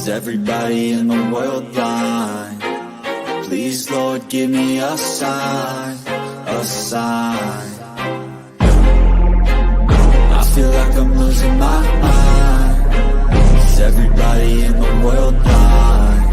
Is everybody in the world blind? Please, Lord, give me a sign, a sign. I feel like I'm losing my mind. Is everybody in the world blind?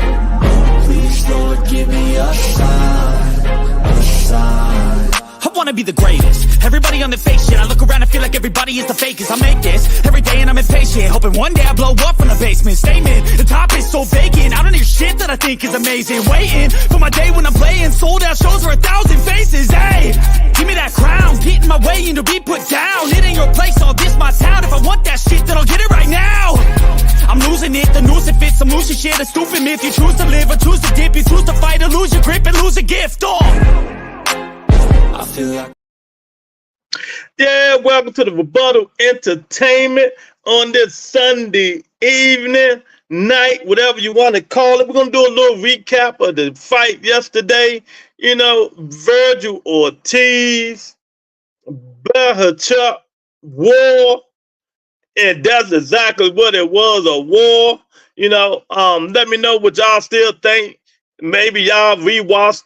Please, Lord, give me a sign, a sign. I wanna be the greatest. Everybody on the fake shit. I look around and feel like everybody is the fakest. I make this every day and I'm impatient, hoping one day I blow up from the basement. Statement, the top is so vacant. I don't hear shit that I think is amazing. Waiting for my day when I'm playing sold out shows for 1,000 faces. Hey, give me that crown, get in my way and to be put down. It ain't your place, all this my town. If I want that shit, then I'll get it right now. I'm losing it, the noose it fits. I'm losing shit, a stupid myth. You choose to live or choose to dip. You choose to fight or lose your grip and lose a gift. I feel like. Yeah, welcome to the Rebuttal Entertainment on this Sunday evening, night, whatever you want to call it. We're going to do a little recap of the fight yesterday. You know, Virgil Ortiz, Bohachuk, war, and that's exactly what it was, a war. You know, let me know what y'all still think. Maybe y'all rewatched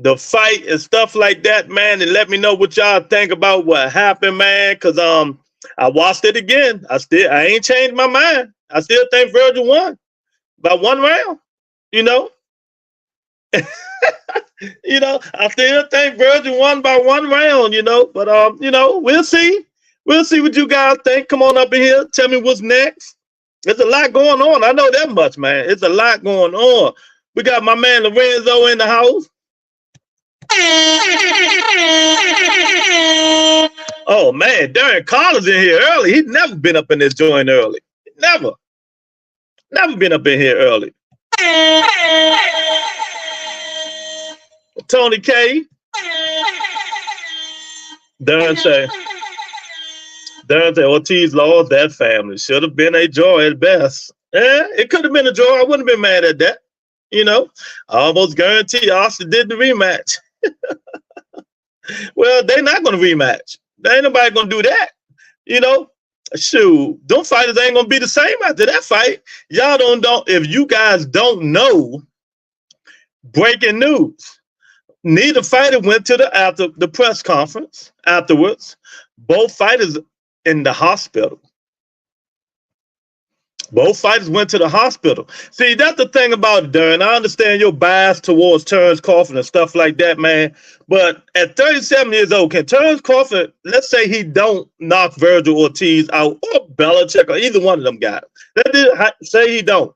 the fight and stuff like that, man, and let me know what y'all think about what happened, man, because I watched it again. I ain't changed my mind. I still think Virgil won by one round, you know. You know, I still think Virgil won by one round, you know, but you know, we'll see. We'll see what you guys think. Come on up in here. Tell me what's next. There's a lot going on. I know that much, man. It's a lot going on. We got my man Lorenzo in the house. Oh man, Darren Carter's in here early. He's never been up in this joint early. Never been up in here early. Tony K. Darren say Ortiz lost that family. Should have been a joy at best. Yeah, it could have been a joy. I wouldn't have been mad at that. You know, I almost guarantee Austin did the rematch. Well, they're not going to rematch. There ain't nobody going to do that. You know, shoot, them fighters ain't going to be the same after that fight. Y'all don't, if you guys don't know, breaking news. Neither fighter went to after the press conference afterwards. Both fighters in the hospital. Both fighters went to the hospital. See, that's the thing about it, Darren. I understand your bias towards Terence Crawford and stuff like that, man. But at 37 years old, can Terence Crawford, let's say he don't knock Virgil Ortiz out or Belichick or either one of them guys. Let's say he don't.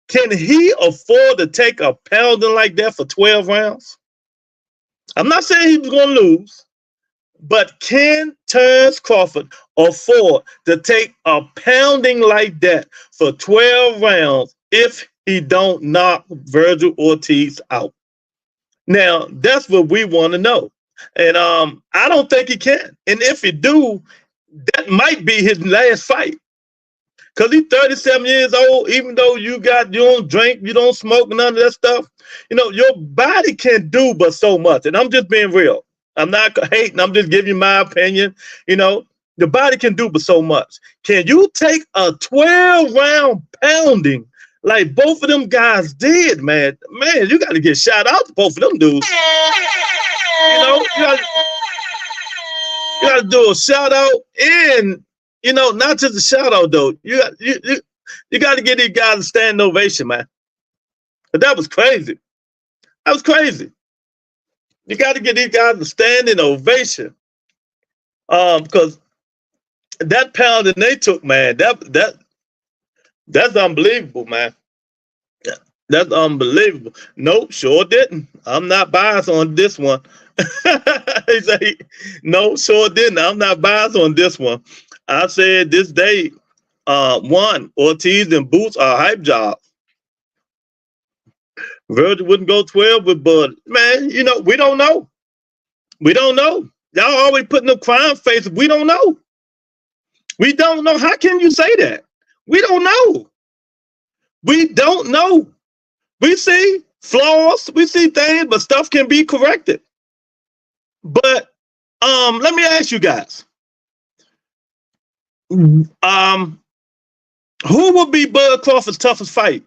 Can he afford to take a pounding like that for 12 rounds? I'm not saying he's going to lose. But can Terence Crawford afford to take a pounding like that for 12 rounds if he don't knock Virgil Ortiz out? Now, that's what we want to know. And I don't think he can. And if he do, that might be his last fight. Because he's 37 years old, even though you don't drink, you don't smoke, none of that stuff. You know, your body can do but so much. And I'm just being real. I'm not hating. I'm just giving you my opinion. You know, the body can do but so much. Can you take a 12-round pounding like both of them guys did, man? Man, you got to get shout out to both of them dudes. You know, you got to do a shout out and, you know, not just a shout out though. You got to give these guys a standing ovation, man. But that was crazy. That was crazy. You got to give these guys a standing ovation, because that pounding they took, man, that's unbelievable, man. That's unbelievable. Nope, sure didn't. I'm not biased on this one. He said, no, sure didn't. I'm not biased on this one. I said this day, one, Ortiz and Boots are hype jobs. Virgil wouldn't go 12 with Bud. Man, you know, we don't know. We don't know. Y'all always putting up crime faces. We don't know. We don't know. How can you say that? We don't know. We don't know. We see flaws. We see things, but stuff can be corrected. But let me ask you guys. Who would be Bud Crawford's toughest fight?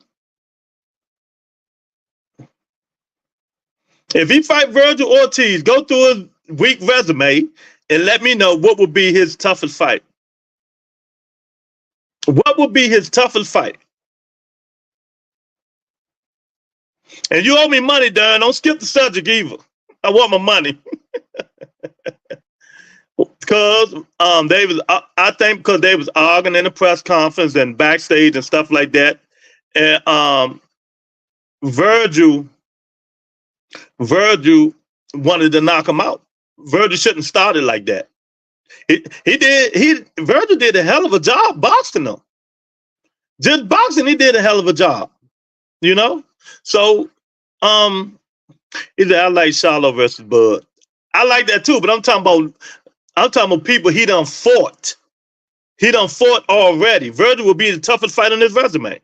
If he fight Virgil Ortiz, go through his weak resume and let me know what would be his toughest fight. What would be his toughest fight? And you owe me money, Darren. Don't skip the subject either. I want my money. Because they was, I think because they was arguing in the press conference and backstage and stuff like that. And Virgil wanted to knock him out. Virgil shouldn't have started like that. Virgil did a hell of a job boxing him. Just boxing, he did a hell of a job. You know? So he said, I like Charlo versus Bud. I like that too, but I'm talking about people he done fought. He done fought already. Virgil will be the toughest fight on his resume.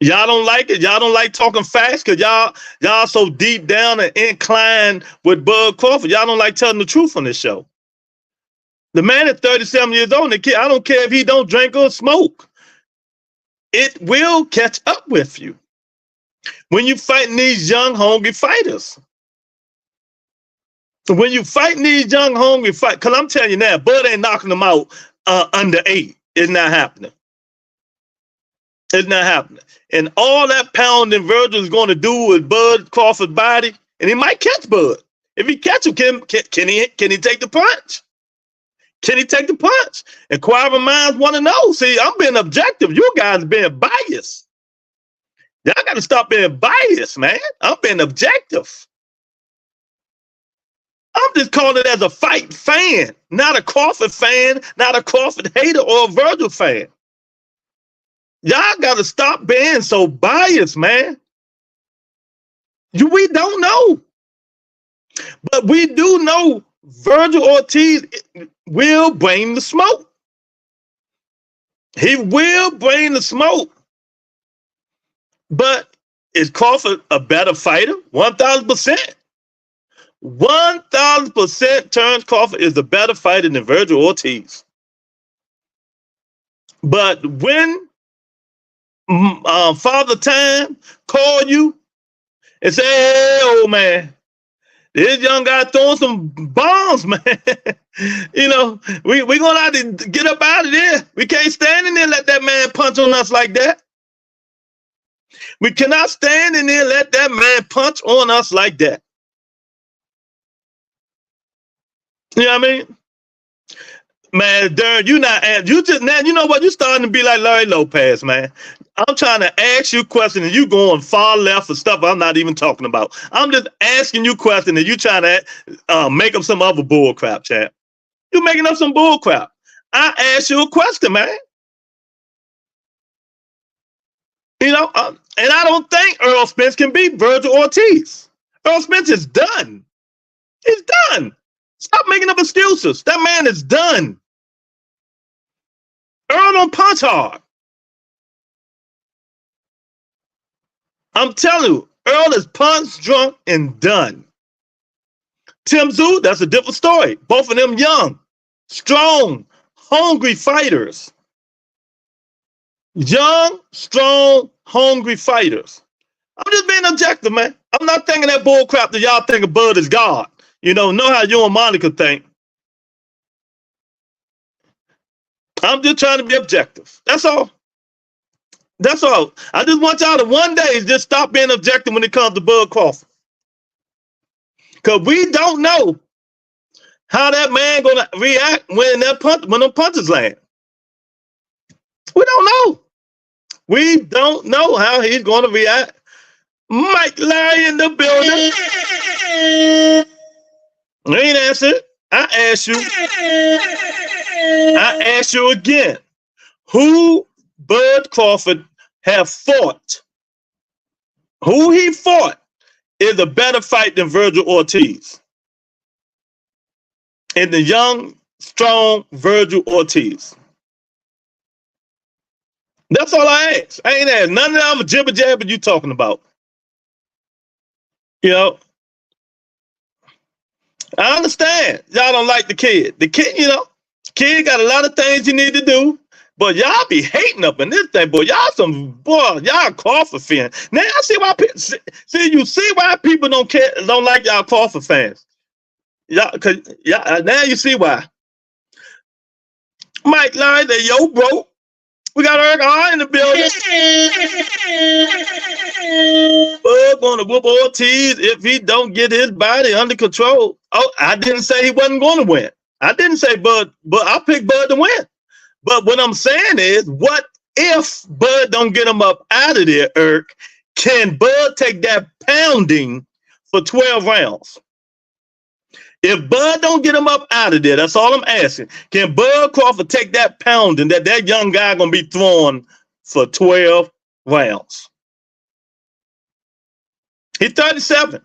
Y'all don't like it? Y'all don't like talking facts because y'all so deep down and inclined with Bud Crawford. Y'all don't like telling the truth on this show. The man is 37 years old. And I don't care if he don't drink or smoke. It will catch up with you when you fighting these young, hungry fighters. So when you fighting these young, hungry fighters, because I'm telling you now, Bud ain't knocking them out under 8. It's not happening. It's not happening. And all that pounding Virgil is going to do with Bud Crawford's body, and he might catch Bud. If he catch him, can he take the punch? Can he take the punch? Inquiring minds want to know. See, I'm being objective. You guys are being biased. Y'all got to stop being biased, man. I'm being objective. I'm just calling it as a fight fan, not a Crawford fan, not a Crawford hater or a Virgil fan. Y'all got to stop being so biased, man. We don't know. But we do know Virgil Ortiz will bring the smoke. He will bring the smoke. But is Crawford a better fighter? 1,000%. 1,000% Terence Crawford is a better fighter than Virgil Ortiz. But when Father Time call you and say, hey, old man, this young guy throwing some bombs, man. You know, we're going to have to get up out of there. We can't stand in there and let that man punch on us like that. We cannot stand in there and let that man punch on us like that. You know what I mean? Man, Darren, you know what? You're starting to be like Larry Lopez, man. I'm trying to ask you questions and you going far left for stuff I'm not even talking about. I'm just asking you questions and you trying to make up some other bull crap, champ. You're making up some bull crap. I asked you a question, man. You know, and I don't think Earl Spence can beat Virgil Ortiz. Earl Spence is done. He's done. Stop making up excuses. That man is done. Earl don't punch hard. I'm telling you, Earl is punch drunk and done. Tim Tszyu, that's a different story. Both of them young, strong, hungry fighters. Young, strong, hungry fighters. I'm just being objective, man. I'm not thinking that bull crap that y'all think Bud is God. You know how you and Monica think. I'm just trying to be objective. That's all. That's all. I just want y'all to one day just stop being objective when it comes to Bud Crawford. Because we don't know how that man gonna react when them punches land. We don't know. We don't know how he's gonna react. Mike Larry in the building. I ain't answered. I ask you again. Who Bud Crawford have fought? Who he fought is a better fight than Virgil Ortiz. And the young, strong Virgil Ortiz. That's all I ask. I ain't asked none of that jibber jabber you talking about. You know, I understand y'all don't like the kid. The kid, kid got a lot of things you need to do. But y'all be hating up in this thing, boy. Y'all Crawford fans. Now I see why you see why people don't like y'all Crawford fans. Now you see why. Mike Line, that yo, bro. We got Eric R in the building. Bug gonna whoop Ortiz if he don't get his body under control. Oh, I didn't say he wasn't going to win. I didn't say Bud, but I picked Bud to win. But what I'm saying is, what if Bud don't get him up out of there, Eric? Can Bud take that pounding for 12 rounds? If Bud don't get him up out of there, that's all I'm asking. Can Bud Crawford take that pounding that young guy gonna be throwing for 12 rounds? He's 37.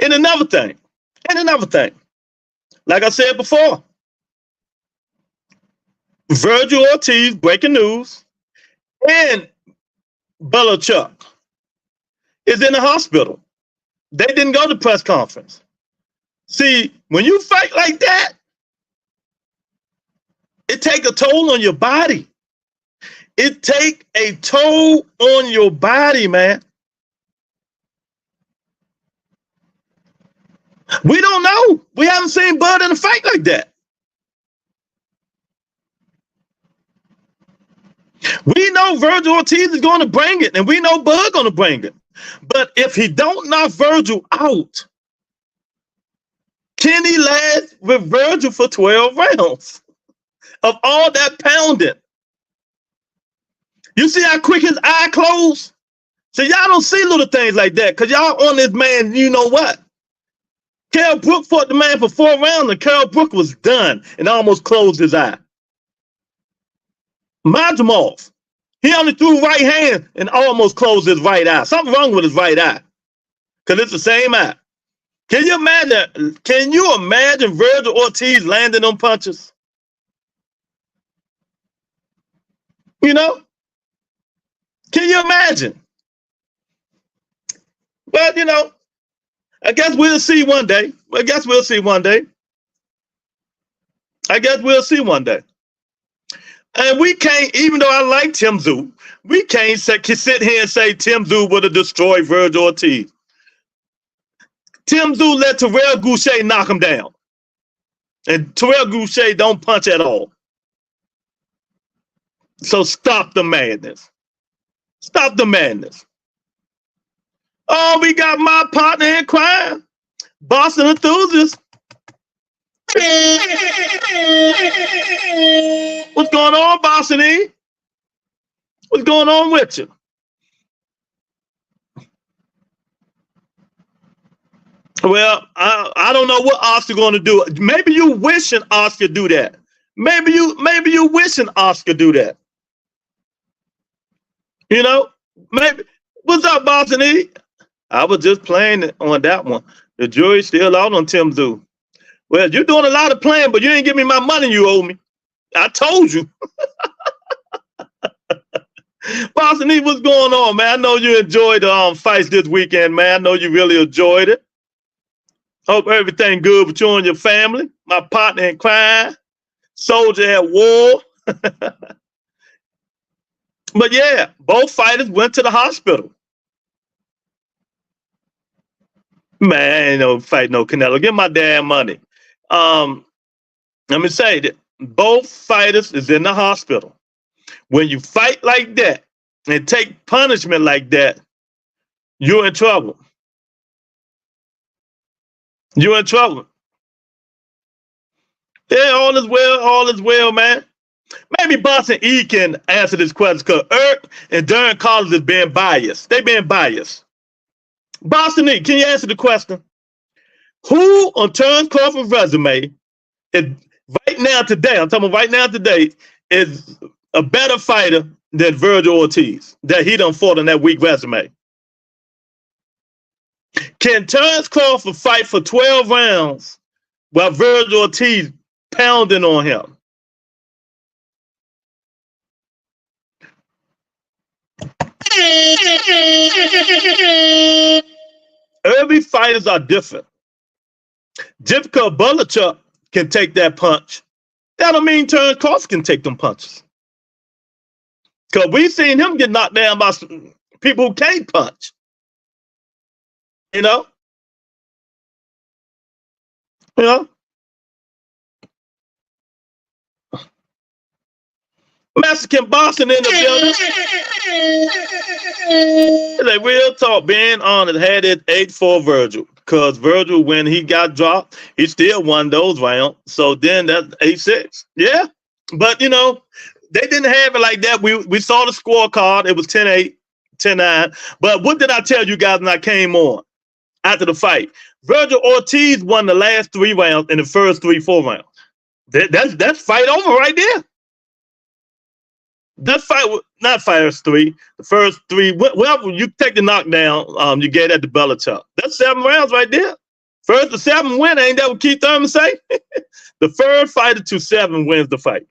And another thing, like I said before, Virgil Ortiz, breaking news, and Bohachuk is in the hospital. They didn't go to press conference. See, when you fight like that, it takes a toll on your body. It takes a toll on your body, man. We don't know. We haven't seen Bud in a fight like that. We know Virgil Ortiz is going to bring it, and we know Bud going to bring it. But if he don't knock Virgil out, can he last with Virgil for 12 rounds of all that pounding? You see how quick his eye closed? So y'all don't see little things like that because y'all on this man, you know what? Kell Brook fought the man for 4 rounds, and Kell Brook was done and almost closed his eye. Majumov, he only threw right hand and almost closed his right eye. Something wrong with his right eye because it's the same eye. Can you imagine Virgil Ortiz landing on punches? You know? Can you imagine? But, you know, I guess we'll see one day. And we can't, even though I like Tim Tszyu, we can't sit here and say Tim Tszyu would have destroyed Virgil Ortiz. Tim Tszyu let Terrell Goucher knock him down. And Terrell Goucher don't punch at all. So stop the madness. Stop the madness. Oh, we got my partner in crime, Boston enthusiast. What's going on, Boston E? What's going on with you? Well, I don't know what Oscar going to do. Maybe you wishing Oscar do that. Maybe you wishing Oscar do that. You know, maybe. What's up, Boston E? I was just playing on that one. The jury's still out on Tim Tszyu. Well, you're doing a lot of playing, but you ain't give me my money you owe me. I told you. Boston E, what's going on, man? I know you enjoyed the fights this weekend, man. I know you really enjoyed it. Hope everything good with you and your family. My partner in crime, soldier at war. But yeah, both fighters went to the hospital. Man, I ain't no fight no Canelo. Give my damn money. Let me say that both fighters is in the hospital. When you fight like that and take punishment like that, you're in trouble. You're in trouble. Yeah, all is well, man. Maybe Boston E can answer this question because Eric and Darren Collins is being biased. They being biased. Boston E, can you answer the question? Who on Terence Crawford's resume is right now today, I'm talking about right now today, is a better fighter than Virgil Ortiz that he done fought on that weak resume? Can Terence Crawford fight for 12 rounds while Virgil Ortiz pounding on him? Every fighters are different. Just because Bohachuk can take that punch That don't mean Terrence Crawford can take them punches. Because we've seen him get knocked down by people who can't punch. You know? You know? Mexican boxing in the building. Like real talk, being honest, had it 8-4 Virgil. Because Virgil, when he got dropped, he still won those rounds. So then that's 8-6. Yeah. But, you know, they didn't have it like that. We saw the scorecard. It was 10-8, 10-9. But what did I tell you guys when I came on after the fight? Virgil Ortiz won the last 3 rounds in the first 3-4 rounds. That's fight over right there. That fight, not first 3, the first 3, whatever you take the knockdown, you get at the Bohachuk. That's 7 rounds right there. First to 7 win, ain't that what Keith Thurman say? The first fighter to 7 wins the fight.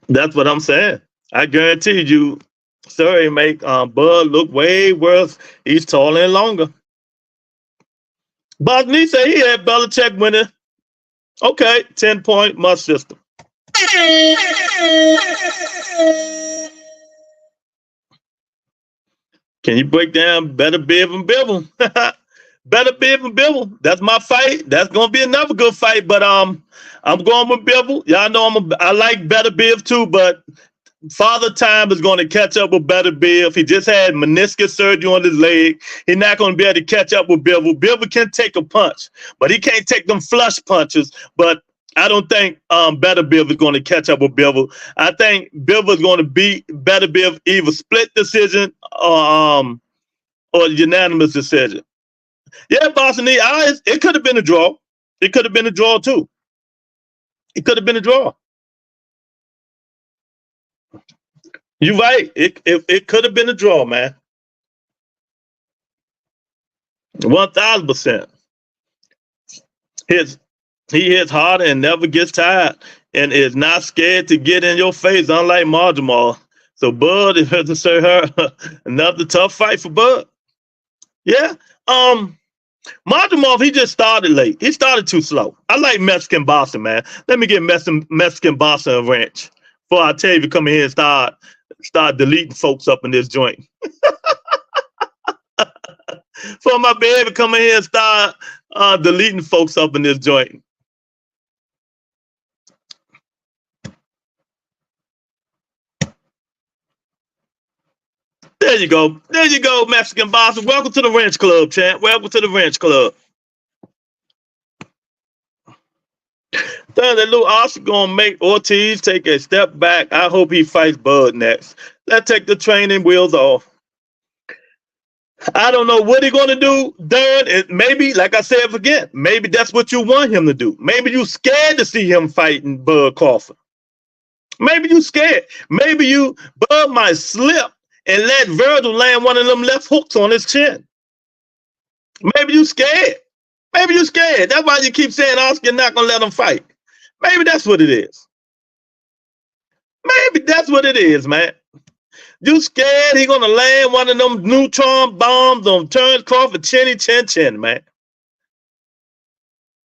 That's what I'm saying. I guarantee you, sir, it make Bud look way worse. He's taller and longer. Bosney said he had Belichick winning. Okay, 10-point must system. Can you break down Better Biv and Bibble? Better Biv and Bibble. That's my fight. That's gonna be another good fight. But I'm going with Bibble. Y'all know I like Better Biv too, but Father Time is going to catch up with Better Biv. He just had meniscus surgery on his leg. He's not going to be able to catch up with Bibble. Bibble can take a punch, but he can't take them flush punches. But I don't think Better Biv is going to catch up with Bibble. I think Bibble is going to beat Better Biv either split decision or unanimous decision. Yeah, Boston, it could have been a draw. It could have been a draw too. It could have been a draw. You're right. It could have been a draw, man. 1,000%. He hits hard and never gets tired, and is not scared to get in your face, unlike Marjamal. So Bud, if to say her, another tough fight for Bud. Yeah. Marjamal, he just started late. He started too slow. I like Mexican boxing, man. Let me get Mexican boxing a wrench before I tell you to come in here and start deleting folks up in this joint. For my baby come in here and start deleting folks up in this joint. There you go. There you go, Mexican boxer. Welcome to the Wrench Club, champ. Welcome to the Wrench Club. That little Oscar gonna make Ortiz take a step back. I hope he fights Bud next. Let's take the training wheels off. I don't know what he's gonna do, Darren. Maybe, like I said again, maybe that's what you want him to do. Maybe you scared to see him fighting Bud Crawford. Maybe you scared. Maybe Bud might slip and let Virgil land one of them left hooks on his chin. Maybe you scared. Maybe you scared. That's why you keep saying Oscar not gonna let him fight. Maybe that's what it is. Maybe that's what it is, man. You scared he gonna land one of them neutron bombs on Terrence Crawford chinny chin chin, man.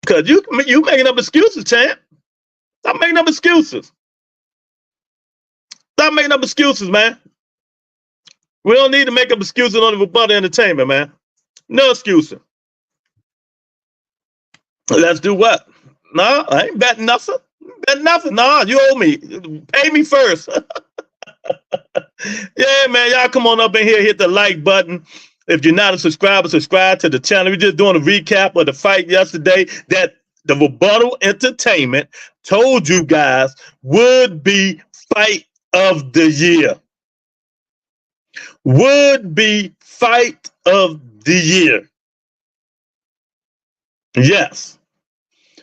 Cause you making up excuses, champ. Stop making up excuses. Stop making up excuses, man. We don't need to make up excuses on the Rebuttal Entertainment, man. No excuses. Let's do what? No, I ain't betting nothing. Bet nothing. No, you owe me. Pay me first. Yeah, man. Y'all come on up in here, hit the like button. If you're not a subscriber, subscribe to the channel. We're just doing a recap of the fight yesterday that the Rebuttal Entertainment told you guys would be fight of the year. Would be fight of the year. Yes.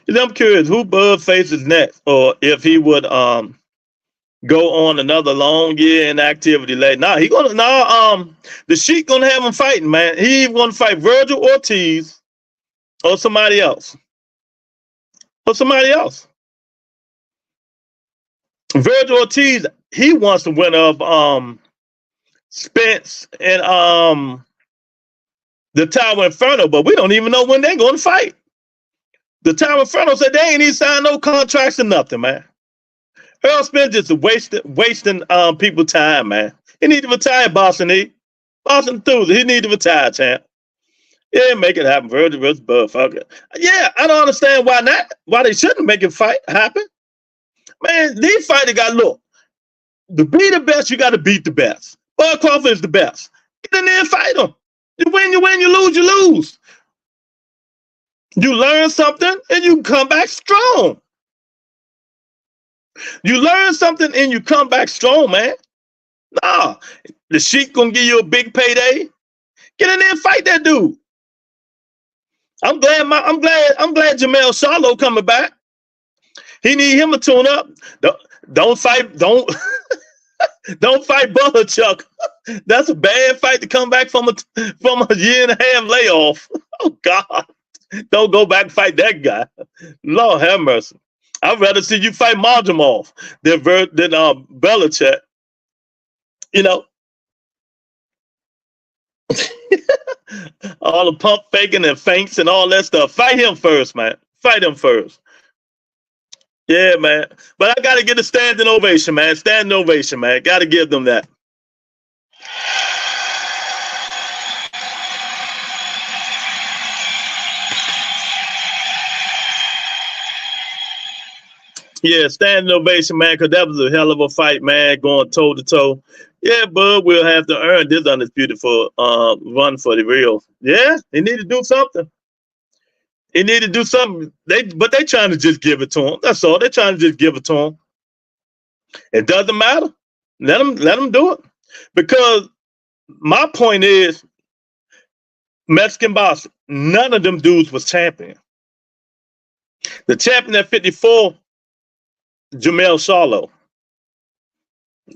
I'm curious who Bud faces next, or if he would go on another long year in activity late. He gonna the Sheik gonna have him fighting, man. He gonna fight Virgil Ortiz or somebody else. Or somebody else. Virgil Ortiz, he wants to win of Spence and the Tower Inferno, but we don't even know when they're gonna fight. The Tower Inferno said they ain't even signed no contracts or nothing, man. Earl Spence just wasting people time, man. He need to retire, Boston E. Boston Thursday, he need to retire, champ. Yeah, make it happen. Virgil versus Bohachuk. Yeah, I don't understand why not. Why they shouldn't make it happen. Man, these fighters got look. To be the best, you got to beat the best. Bud Crawford is the best. Get in there and fight him. You win, you win. You lose, you lose. You learn something and you come back strong. You learn something and you come back strong, man. Nah, the Sheik gonna give you a big payday. Get in there and fight that dude. I'm glad Jamel Charlo coming back. He need him to tune up. Don't fight Bohachuk. That's a bad fight to come back from a year and a half layoff. Oh God. Don't go back and fight that guy. Lord have mercy. I'd rather see you fight Marjamov than Belichick. You know. All the pump faking and feints and all that stuff. Fight him first, man. Fight him first. Yeah, man. But I got to get a standing ovation, man. Standing ovation, man. Got to give them that. Yeah, standing ovation, man, because that was a hell of a fight, man, going toe-to-toe. Yeah, Bud will have to earn this undisputed run for the real. Yeah, he need to do something. He need to do something. But they trying to just give it to him. That's all. They're trying to just give it to him. It doesn't matter. Let him do it. Because my point is, Mexican boxing, none of them dudes was champion. The champion at 54, Jamel Charlo.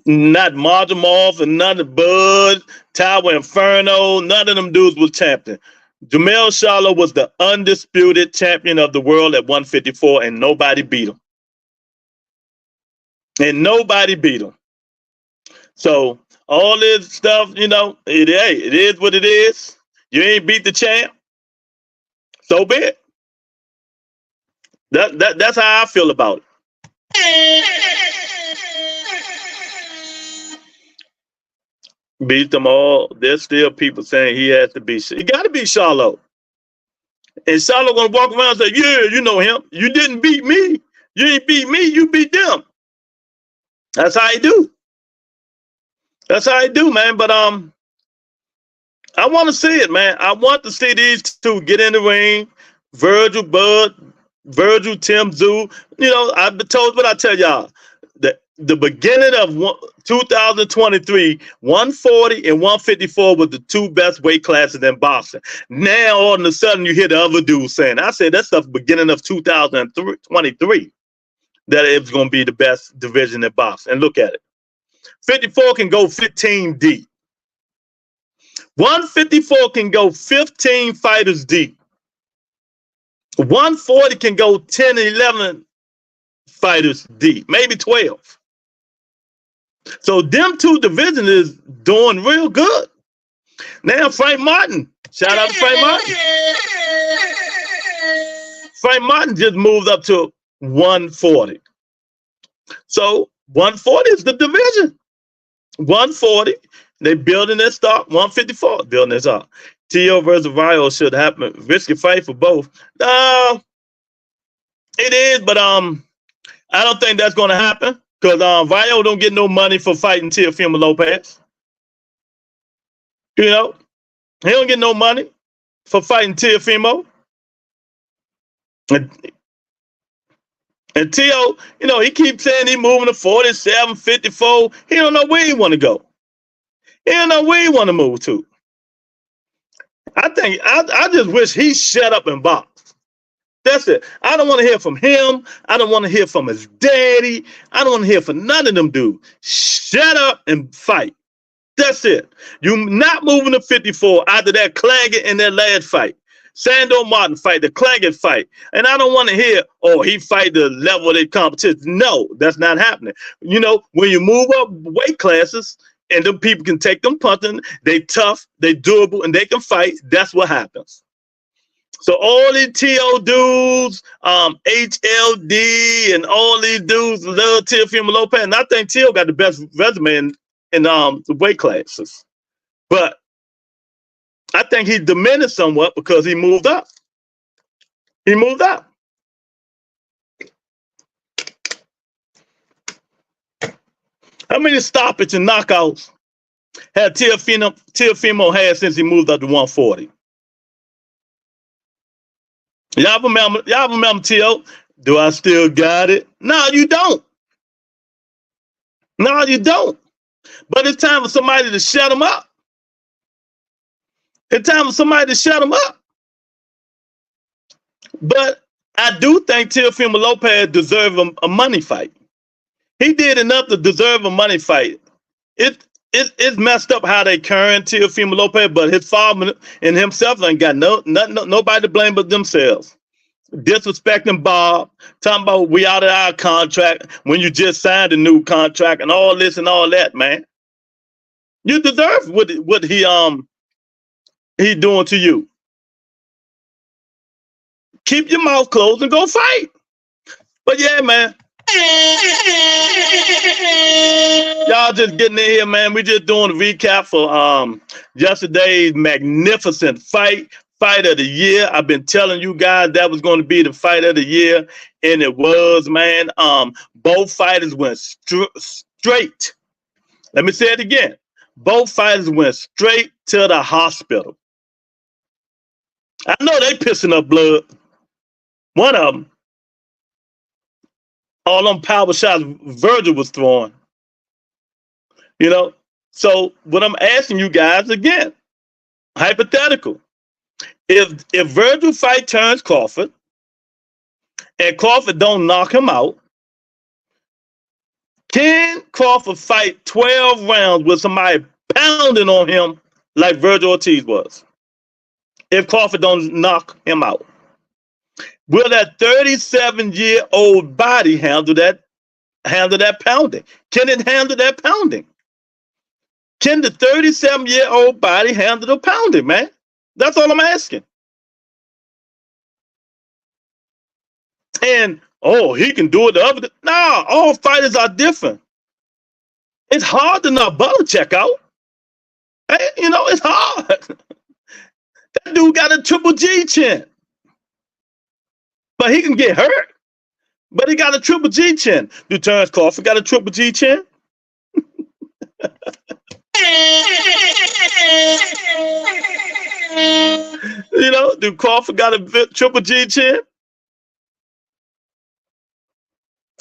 Not Marjamov and none of Bud, Tower Inferno, none of them dudes was champion. Jamel Charlo was the undisputed champion of the world at 154, and nobody beat him. And nobody beat him. So all this stuff, you know, it is what it is. You ain't beat the champ. So be it. That's how I feel about it. Beat them all. There's still people saying he has to be. He got to be Charlo. And Charlo gonna walk around and say, "Yeah, you know him. You didn't beat me. You ain't beat me. You beat them." That's how he do. That's how he do, man. But I want to see it, man. I want to see these two get in the ring. Virgil, Bud, Virgil, Tim, Zoo. You know, I've been told what I tell y'all. The beginning of 2023, 140 and 154 was the two best weight classes in boxing. Now, all of a sudden, you hear the other dudes saying, I said that's the beginning of 2023 that it was going to be the best division in boxing. And look at it. 54 can go 15 deep. 154 can go 15 fighters deep. 140 can go 10, 11 fighters deep, maybe 12. So them two divisions is doing real good. Now Frank Martin, shout out to Frank Martin. Frank Martin just moved up to 140. So 140 is the division. 140, they building their stock. 154, building their stock. Tio versus Rio should happen. Risky fight for both. It is, but I don't think that's going to happen because Rio don't get no money for fighting Teofimo Lopez. You know, he don't get no money for fighting Teofimo. And Tio, you know, he keeps saying he moving to 47, 54. He don't know where he want to go. He don't know where he want to move to. I think I just wish he shut up and box. That's it. I don't want to hear from him. I don't want to hear from his daddy. I don't want to hear from none of them dudes. Shut up and fight. That's it. You not moving to 54 after that Claggett and that last fight. Sando Martin fight, the Claggett fight. And I don't want to hear, oh, he fight the level of their competition. No, that's not happening. You know, when you move up weight classes and them people can take them punting, they tough, they durable, and they can fight, that's what happens. So all these TO dudes, HLD, and all these dudes love Teofimo Lopez, and I think Teo got the best resume in the weight classes. But I think he diminished somewhat because he moved up. He moved up. How many stoppage and knockouts had Teofimo had since he moved up to 140? Y'all remember Teo? Do I still got it? No, you don't. No, you don't. But it's time for somebody to shut him up. It's time for somebody to shut him up. But I do think Teofimo Lopez deserves a money fight. He did enough to deserve a money fight. It's messed up how they current Teofimo Lopez, but his father and himself ain't got nobody to blame but themselves. Disrespecting Bob, talking about we out of our contract when you just signed a new contract and all this and all that, man. You deserve what he doing to you. Keep your mouth closed and go fight. But yeah, man. Y'all just getting in here, man. We just doing a recap for yesterday's magnificent fight of the year. I've been telling you guys that was going to be the fight of the year, and it was, man. Both fighters went straight. Let me say it again. Both fighters went straight to the hospital. I know they pissing up blood. One of them. All them power shots Virgil was throwing. You know? So what I'm asking you guys again, hypothetical. If Virgil fight Terence Crawford and Crawford don't knock him out, can Crawford fight 12 rounds with somebody pounding on him like Virgil Ortiz was? If Crawford don't knock him out. Will that 37-year-old body handle that pounding? Can it handle that pounding? Can the 37-year-old body handle the pounding, man? That's all I'm asking. And, he can do it the other. Nah, all fighters are different. It's hard to knock Bohachuk out. Hey, it's hard. That dude got a triple G chin. But he can get hurt. But he got a triple G chin. Do Terence Crawford got a triple G chin? Do Crawford got a triple G chin?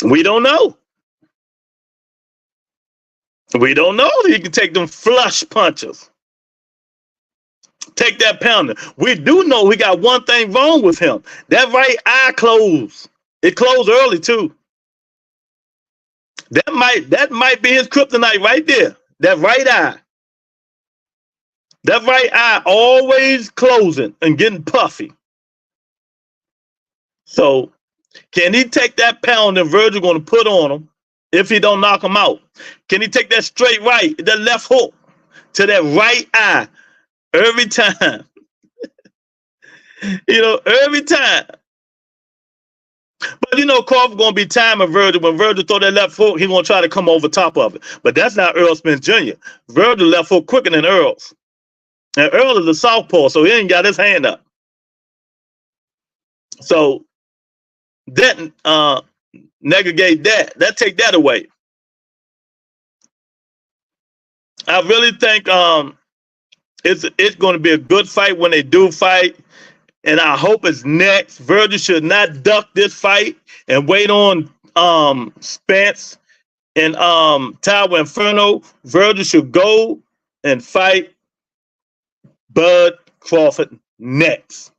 We don't know. We don't know if he can take them flush punches. Take that pounding. We do know we got one thing wrong with him. That right eye closed. It closed early too. That might be his kryptonite right there. That right eye. That right eye always closing and getting puffy. So can he take that pound that Virgil going to put on him if he don't knock him out? Can he take that straight right, that left hook to that right eye? Every time. Every time. But Crawford going to be timing Virgil. When Virgil throw that left hook, he going to try to come over top of it. But that's not Earl Spence Jr. Virgil left hook quicker than Earl's. And Earl is a southpaw, so he ain't got his hand up. So that negate that. That take that away. I really think it's going to be a good fight when they do fight, and I hope it's next. Virgil should not duck this fight and wait on Spence and Tower Inferno. Virgil should go and fight Bud Crawford next.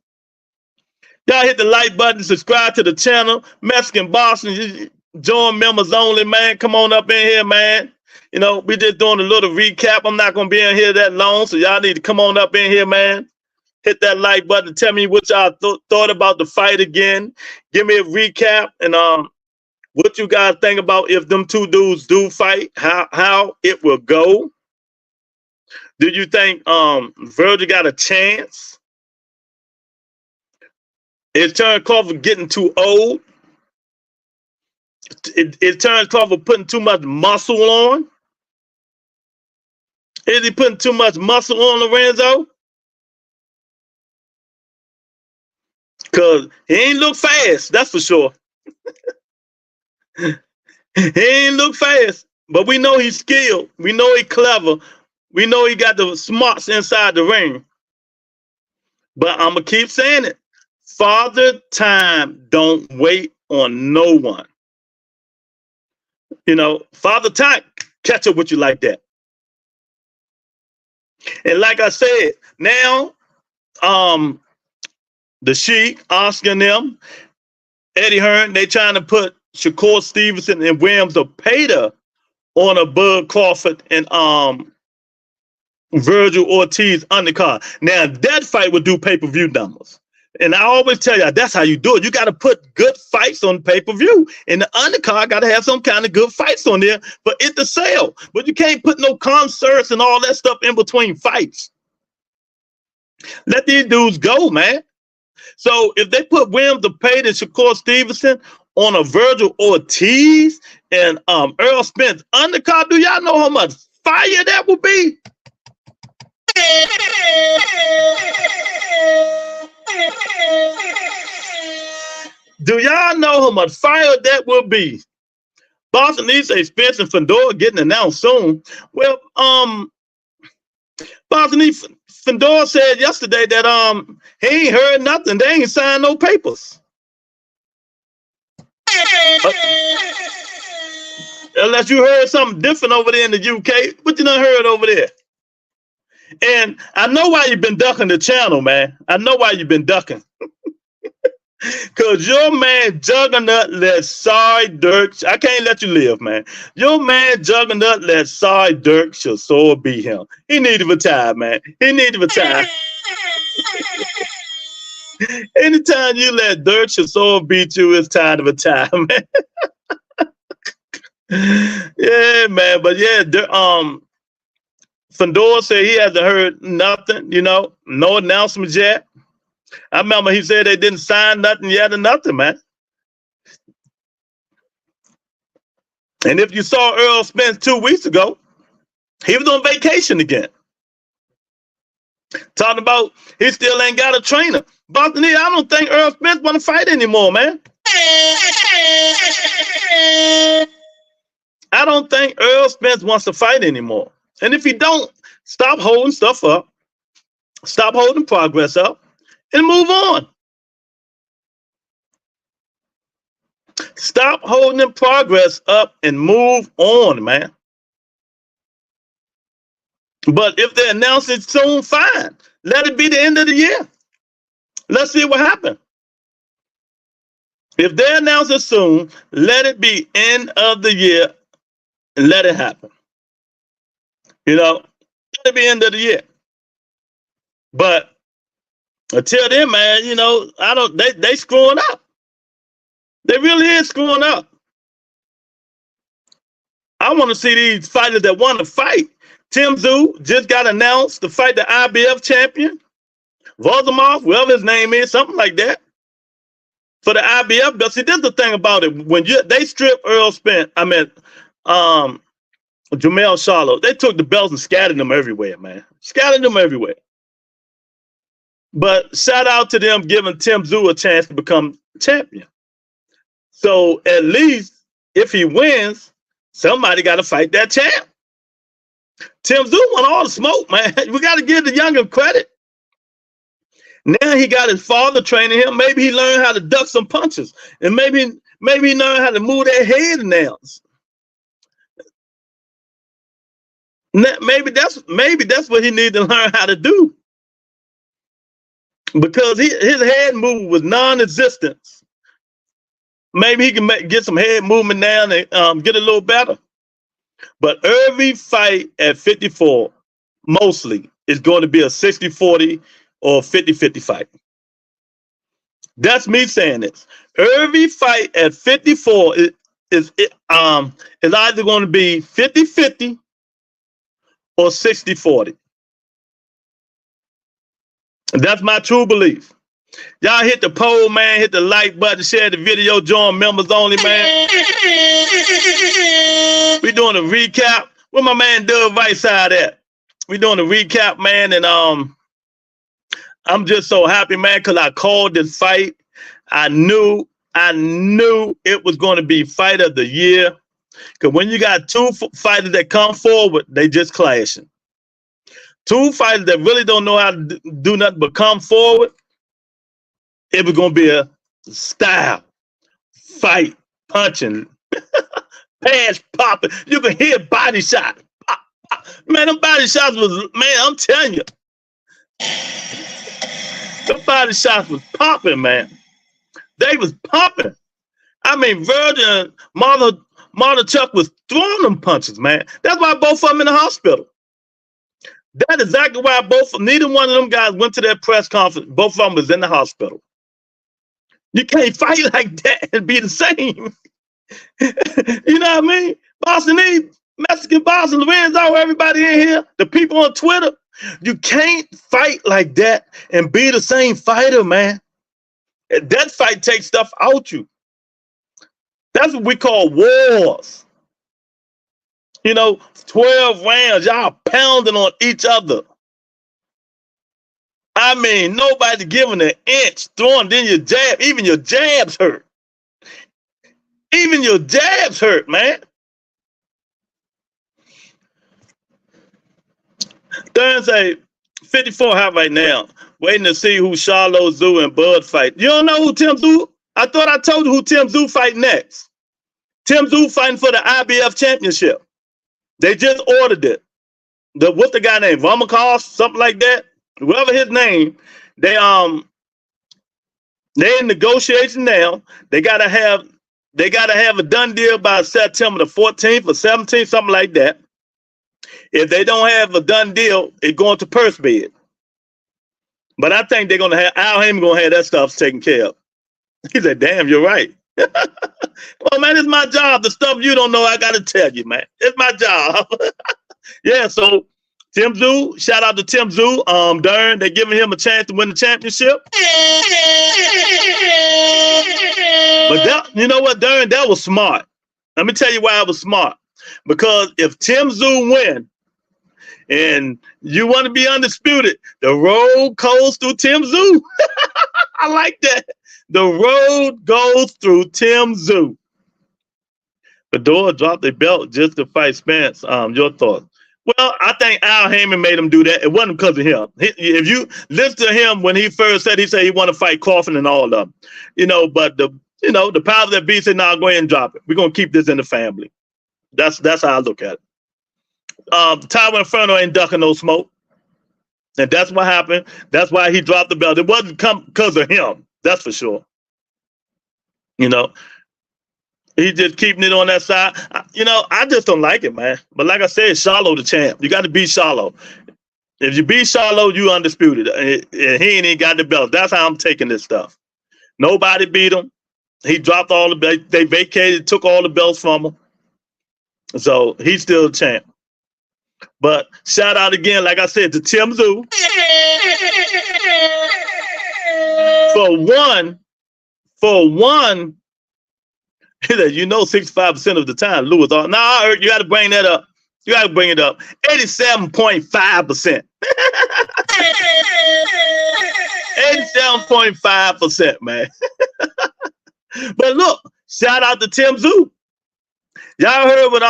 Y'all hit the like button, subscribe to the channel. Mexican Boston, join members only, man. Come on up in here, man. We just doing a little recap. I'm not going to be in here that long, so y'all need to come on up in here, man. Hit that like button. Tell me what y'all thought about the fight again. Give me a recap and what you guys think about if them two dudes do fight, how it will go. Do you think Virgil got a chance? Is Terrence Crawford getting too old? Is Terrence Crawford putting too much muscle on? Is he putting too much muscle on Lorenzo? Because he ain't look fast, that's for sure. He ain't look fast, but we know he's skilled. We know he's clever. We know he got the smarts inside the ring. But I'm going to keep saying it. Father Time don't wait on no one. You know, Father Time catch up with you like that. And like I said, now, the Sheik, Oscar and them, Eddie Hearn, they trying to put Shakur Stevenson and Williams Opeta on a Bud Crawford and Virgil Ortiz undercard. Now that fight would do pay-per-view numbers. And I always tell you, that's how you do it. You got to put good fights on pay-per-view. And the undercard got to have some kind of good fights on there for it to sell. But you can't put no concerts and all that stuff in between fights. Let these dudes go, man. So if they put Williams Opeta and Shakur Stevenson on a Virgil Ortiz and Earl Spence undercard, do y'all know how much fire that would be? Do y'all know how much fire that will be? Boston needs a Spence and Fedor getting announced soon. Well, Boston Fedor said yesterday that he ain't heard nothing. They ain't signed no papers. Unless you heard something different over there in the UK. What you done heard over there? And I know why you've been ducking the channel, man. I know why you've been ducking. Because your man Juggernaut let Sorry Dirk, I can't let you live, man. Your man Juggernaut let Sorry Dirk should so be him. He need to retire, man. He need to retire. Anytime you let Dirk should so beat you, it's time to retire, man. Yeah, man. But yeah, Fedor said he hasn't heard nothing, you know, no announcements yet. I remember he said they didn't sign nothing yet or nothing, man. And if you saw Earl Spence 2 weeks ago, he was on vacation again. Talking about he still ain't got a trainer. Boston, I don't think Earl Spence want to fight anymore, man. I don't think Earl Spence wants to fight anymore. And if he don't, stop holding stuff up, stop holding progress up, and move on. Stop holding progress up and move on, man. But if they announce it soon, fine. Let it be the end of the year. Let's see what happens. If they announce it soon, let it be end of the year and let it happen. You know, let it be end of the year. But until then, man, you know, they screwing up. They really is screwing up. I want to see these fighters that want to fight. Tim Tszyu just got announced to fight the IBF champion. Vozimov, whoever his name is, something like that. For the IBF belt. See, this is the thing about it. When they stripped Earl Spence, Jamel Charlo, they took the belts and scattered them everywhere, man. Scattered them everywhere. But shout out to them giving Tim Tszyu a chance to become champion. So at least if he wins, somebody got to fight that champ. Tim Tszyu won all the smoke, man. We got to give the youngin credit. Now he got his father training him. Maybe he learned how to duck some punches, and maybe he learned how to move that head now. Maybe that's what he needs to learn how to do, because his head movement was non-existent. Maybe he can get some head movement now and get a little better. But every fight at 54 mostly is going to be a 60-40 or 50-50 fight. That's me saying this. Every fight at 54 is either going to be 50-50 or 60-40. That's my true belief. Y'all hit the poll, man. Hit the like button. Share the video. Join members only, man. We doing a recap. Where my man Doug Right Side at? We doing a recap, man. And I'm just so happy, man, because I called this fight. I knew it was going to be fight of the year. Because when you got two fighters that come forward, they just clashing. Two fighters that really don't know how to do nothing but come forward, it was going to be a style fight, punching, pads popping. You can hear body shots. Pop, pop. Man, them body shots was, man, I'm telling you. The body shots was popping, man. They was popping. I mean, Virgil and Bohachuk was throwing them punches, man. That's why both of them in the hospital. That's exactly why neither one of them guys went to that press conference. Both of them was in the hospital. You can't fight like that and be the same. You know what I mean? Boston E, Mexican Boston, Lorenzo, everybody in here, the people on Twitter, you can't fight like that and be the same fighter, man. That fight takes stuff out you. That's what we call wars. You know, 12 rounds, y'all pounding on each other. I mean, nobody giving an inch, throwing, then your jab, even your jabs hurt. Even your jabs hurt, man. Thursday, 54 hot right now. Waiting to see who Charlo, Zoo, and Bud fight. You don't know who Tim Zoo? I thought I told you who Tim Zoo fight next. Tim Zoo fighting for the IBF championship. They just ordered it. What's the guy named? Vomakov, something like that. Whoever his name, they're in negotiation now. They gotta have a done deal by September the 14th or 17th, something like that. If they don't have a done deal, it's going to purse bid. But I think they're gonna have Al Heyman gonna have that stuff taken care of. He said, "Damn, you're right." Well, man, it's my job. The stuff you don't know, I gotta tell you, man. It's my job. Yeah, so Tim Zoo, shout out to Tim Zoo. Darn, they're giving him a chance to win the championship. But that, you know what, Darn, that was smart. Let me tell you why it was smart. Because if Tim Zoo win and you want to be undisputed, the road goes through Tim Zoo. I like that. The road goes through Tim Zoo. Fedor dropped the belt just to fight Spence. Your thoughts? Well, I think Al Heyman made him do that. It wasn't because of him. If you listen to him when he first said he want to fight Coffin and all of them, but the powers that be said, "Nah, go ahead and drop it. We're gonna keep this in the family." That's how I look at it. Tyler Inferno ain't ducking no smoke, and that's what happened. That's why he dropped the belt. It wasn't because of him. That's for sure. He's just keeping it on that side. I just don't like it, man. But like I said, Charlo the champ. You got to beat Charlo. If you beat Charlo, you undisputed. And he ain't even got the belt. That's how I'm taking this stuff. Nobody beat him. He dropped all the belts. They vacated, took all the belts from him. So he's still the champ. But shout out again, like I said, to Tim Zoo. For one, he said, 65% of the time, Lewis. No, you got to bring that up. You got to bring it up. 87.5%. 87.5%, man. But look, shout out to Tim Zoo. Y'all heard what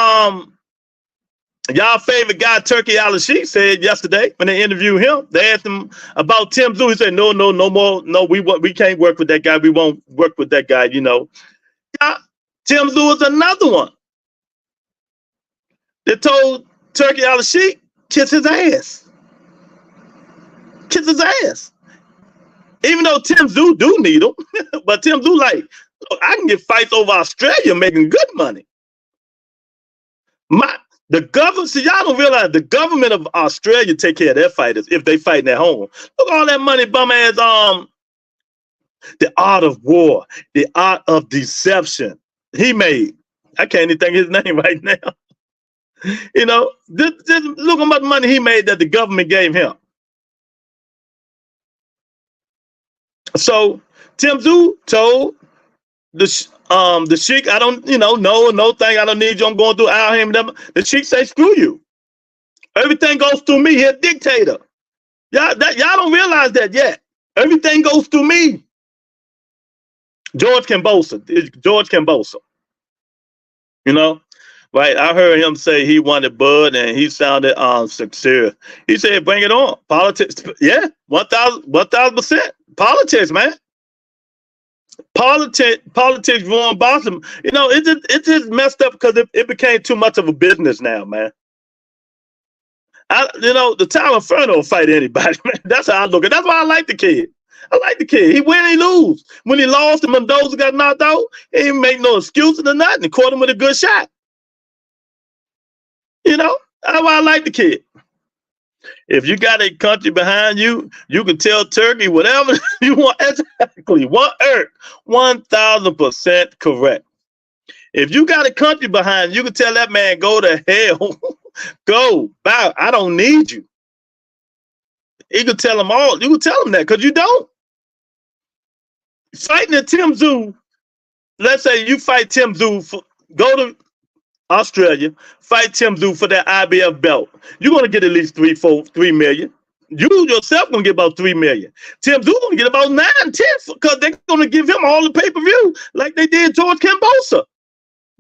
y'all favorite guy, Turkey Al-Sheikh, said yesterday when they interviewed him. They asked him about Tim Zoo. He said, no more. No, we can't work with that guy. We won't work with that guy, Yeah, Tim Zoo is another one. They told Turkey Al-Sheikh, kiss his ass. Kiss his ass. Even though Tim Zoo do need him, but Tim Zoo like, look, I can get fights over Australia making good money. The government, see, y'all don't realize the government of Australia take care of their fighters if they fighting at home. Look all that money bum ass the art of war, the art of deception he made. I can't even think his name right now. Just look how much money he made that the government gave him. So Tim Tszyu told the Sheik, I don't, no thing, I don't need you. I'm going through Al Haim. The Sheik say, screw you. Everything goes through me. He a dictator. Y'all don't realize that yet. Everything goes through me. George Kambosos. Right? I heard him say he wanted Bud, and he sounded sincere. He said, "Bring it on, politics." Yeah, 1,000%. Politics, man. Politics ruin boxing. It just messed up because it became too much of a business now, man. The Tower Inferno will fight anybody, man. That's how I look at it. That's why I like the kid. He win, he lose. When he lost and Mendoza got knocked out, he didn't make no excuses or nothing. He caught him with a good shot. That's why I like the kid. If you got a country behind you, you can tell Turkey whatever you want. Exactly. 1,000% correct. If you got a country behind you, can tell that man, go to hell. Go, bow. I don't need you. You can tell them all. You can tell them that because you don't. Fighting at Tim Tszyu, let's say you fight Tim Tszyu, go to Australia, fight Tim Tszyu for that IBF belt. You're going to get at least 3 million. You yourself going to get about 3 million. Tim Tszyu going to get about 9, 10 because they're going to give him all the pay-per-view like they did George Kambosos,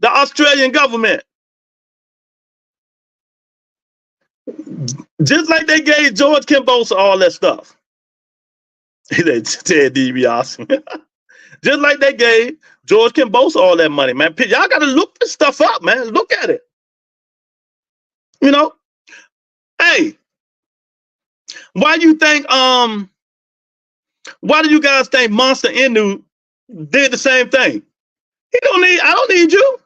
the Australian government. Just like they gave George Kambosos all that stuff. They said DiBiase. Just like they gave George Kambosos all that money, man. Y'all got to look this stuff up, man. Look at it. Hey, why do you guys think Monster Inu did the same thing? I don't need you.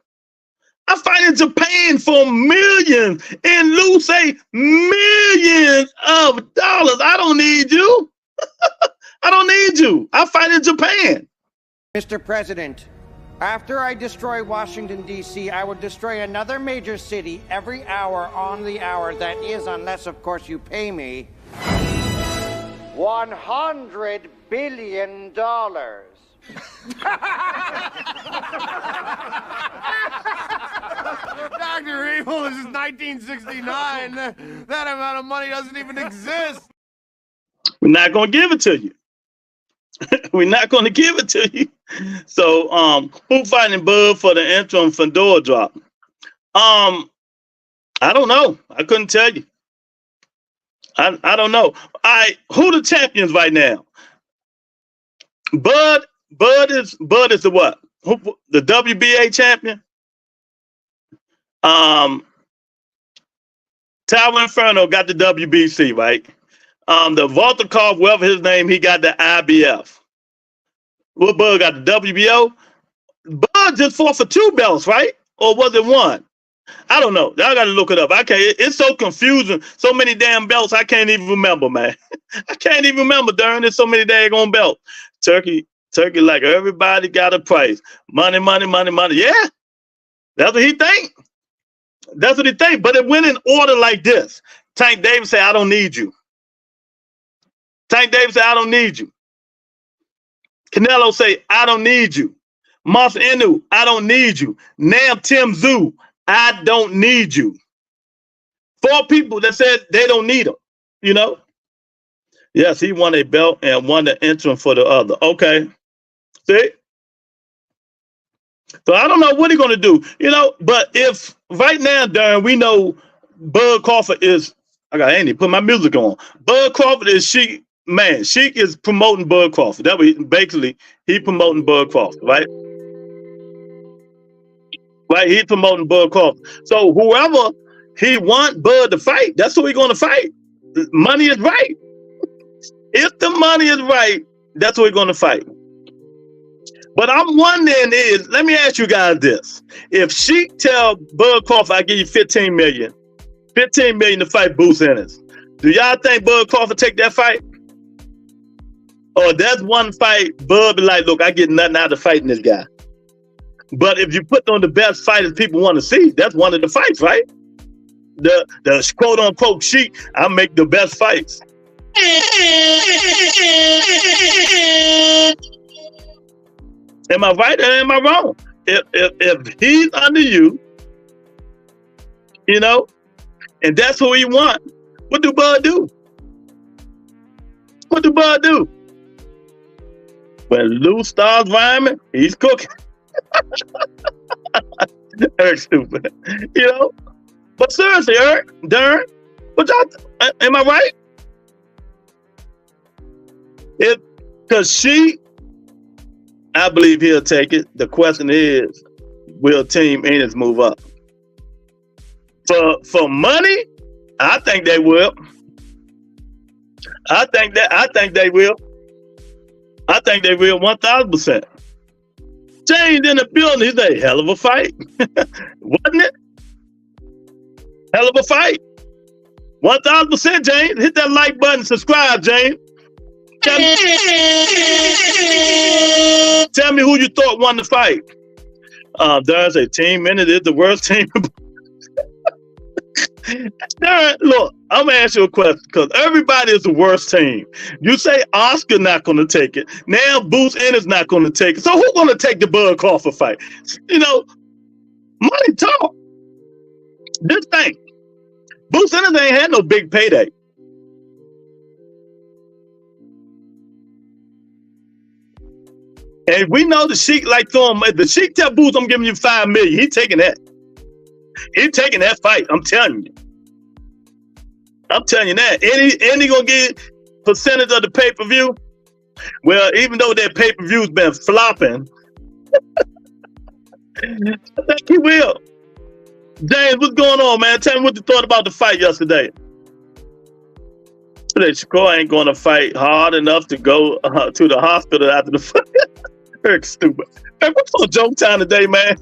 I fight in Japan for millions and lose millions of dollars. I don't need you. I don't need you. I fight in Japan. Mr. President, after I destroy Washington, D.C., I will destroy another major city every hour on the hour. That is, unless, of course, you pay me $100 billion. Dr. Evil, this is 1969. That amount of money doesn't even exist. We're not going to give it to you. We're not going to give it to you. So, who fighting Bud for the interim Fedor drop? I don't know. I couldn't tell you. I don't know. Who the champions right now? Bud is the what? The WBA champion? Tower Inferno got the WBC, right? The Volkov, whatever his name, he got the IBF. What Bud got, the WBO? Bud just fought for 2 belts, right? Or was it 1? I don't know. Y'all got to look it up. It's so confusing. So many damn belts, I can't even remember, man. I can't even remember, darn. There's so many daggone belts. Turkey, like everybody got a price. Money. Yeah, that's what he think. That's what he think. But it went in order like this. Tank Davis said, I don't need you. Tank Davis said, I don't need you. Canelo say, I don't need you. Monster Inu, I don't need you. Now Tim Tszyu, I don't need you. 4 people that said they don't need him, Yes, he won a belt and won the interim for the other. Okay. See? So I don't know what he's going to do, but if right now, Darren, we know Bud Crawford is, I ain't even put my music on. Bud Crawford is Sheik, man. Sheik is promoting Bud Crawford. That was basically, he promoting Bud Crawford, right? Right, he's promoting Bud Crawford. So whoever he want Bud to fight, that's who he's going to fight. Money is right. If the money is right, that's who he's going to fight. But I'm wondering let me ask you guys this. If Sheik tell Bud Crawford, I give you 15 million to fight Bruce Ennis, do y'all think Bud Crawford take that fight? Or that's one fight, Bud be like, look, I get nothing out of fighting this guy. But if you put on the best fighters people want to see, that's one of the fights, right? The quote unquote Sheik, I make the best fights. Am I right or am I wrong? If he's under you, you know, and that's who he want, what do Bud do? What do Bud do? When Lou starts rhyming, he's cooking. Eric stupid, you know. But seriously, Eric, Darren, what y'all? Am I right? Because I believe he'll take it. The question is, will Team Enos move up? For money, I think they will. I think they will. I think they will 1,000%. James in the building, he's a hell of a fight. Wasn't it? Hell of a fight. 1,000%, James. Hit that like button, subscribe, James. Tell me who you thought won the fight. There's a Team Minute is the worst team. Darren, look, I'm gonna ask you a question because everybody is the worst team. You say Oscar not gonna take it. Now Boots is not gonna take it. So who's gonna take the Bud Crawford fight? You know, money talk. This thing, Boots Ennis ain't had no big payday. And we know the Sheik like throwing. The Sheik tell Boots, I'm giving you $5 million. He taking that. He taking that fight. I'm telling you. I'm telling you that. And he gonna get percentage of the pay-per-view. Well, even though that pay-per-view's been flopping, I think he will. James, what's going on, man? Tell me what you thought about the fight yesterday. That Shakur ain't gonna fight hard enough to go to the hospital after the fight. Very stupid. Man, what's on joke time today, man?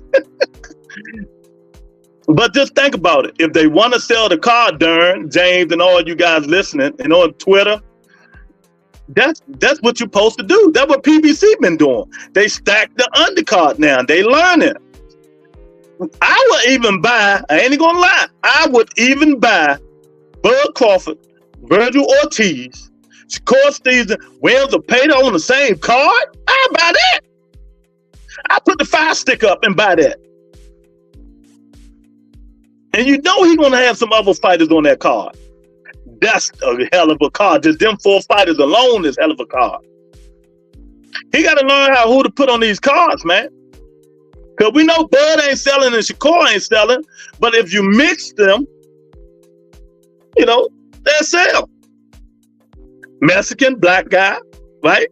But just think about it. If they want to sell the card, Darren, James, and all you guys listening, and on Twitter, that's what you're supposed to do. That's what PBC been doing. They stack the undercard now. They learning. I would even buy, I ain't gonna lie, I would even buy Bud Crawford, Virgil Ortiz, Shakur Stevenson, Wells or Pater on the same card. I'll buy that. I put the 5 stick up and buy that. And you know he's gonna have some other fighters on that card. That's a hell of a card. Just them 4 fighters alone is hell of a card. He gotta learn who to put on these cards, man. Cause we know Bud ain't selling and Shakur ain't selling, but if you mix them, you know, they'll sell. Mexican, black guy, right?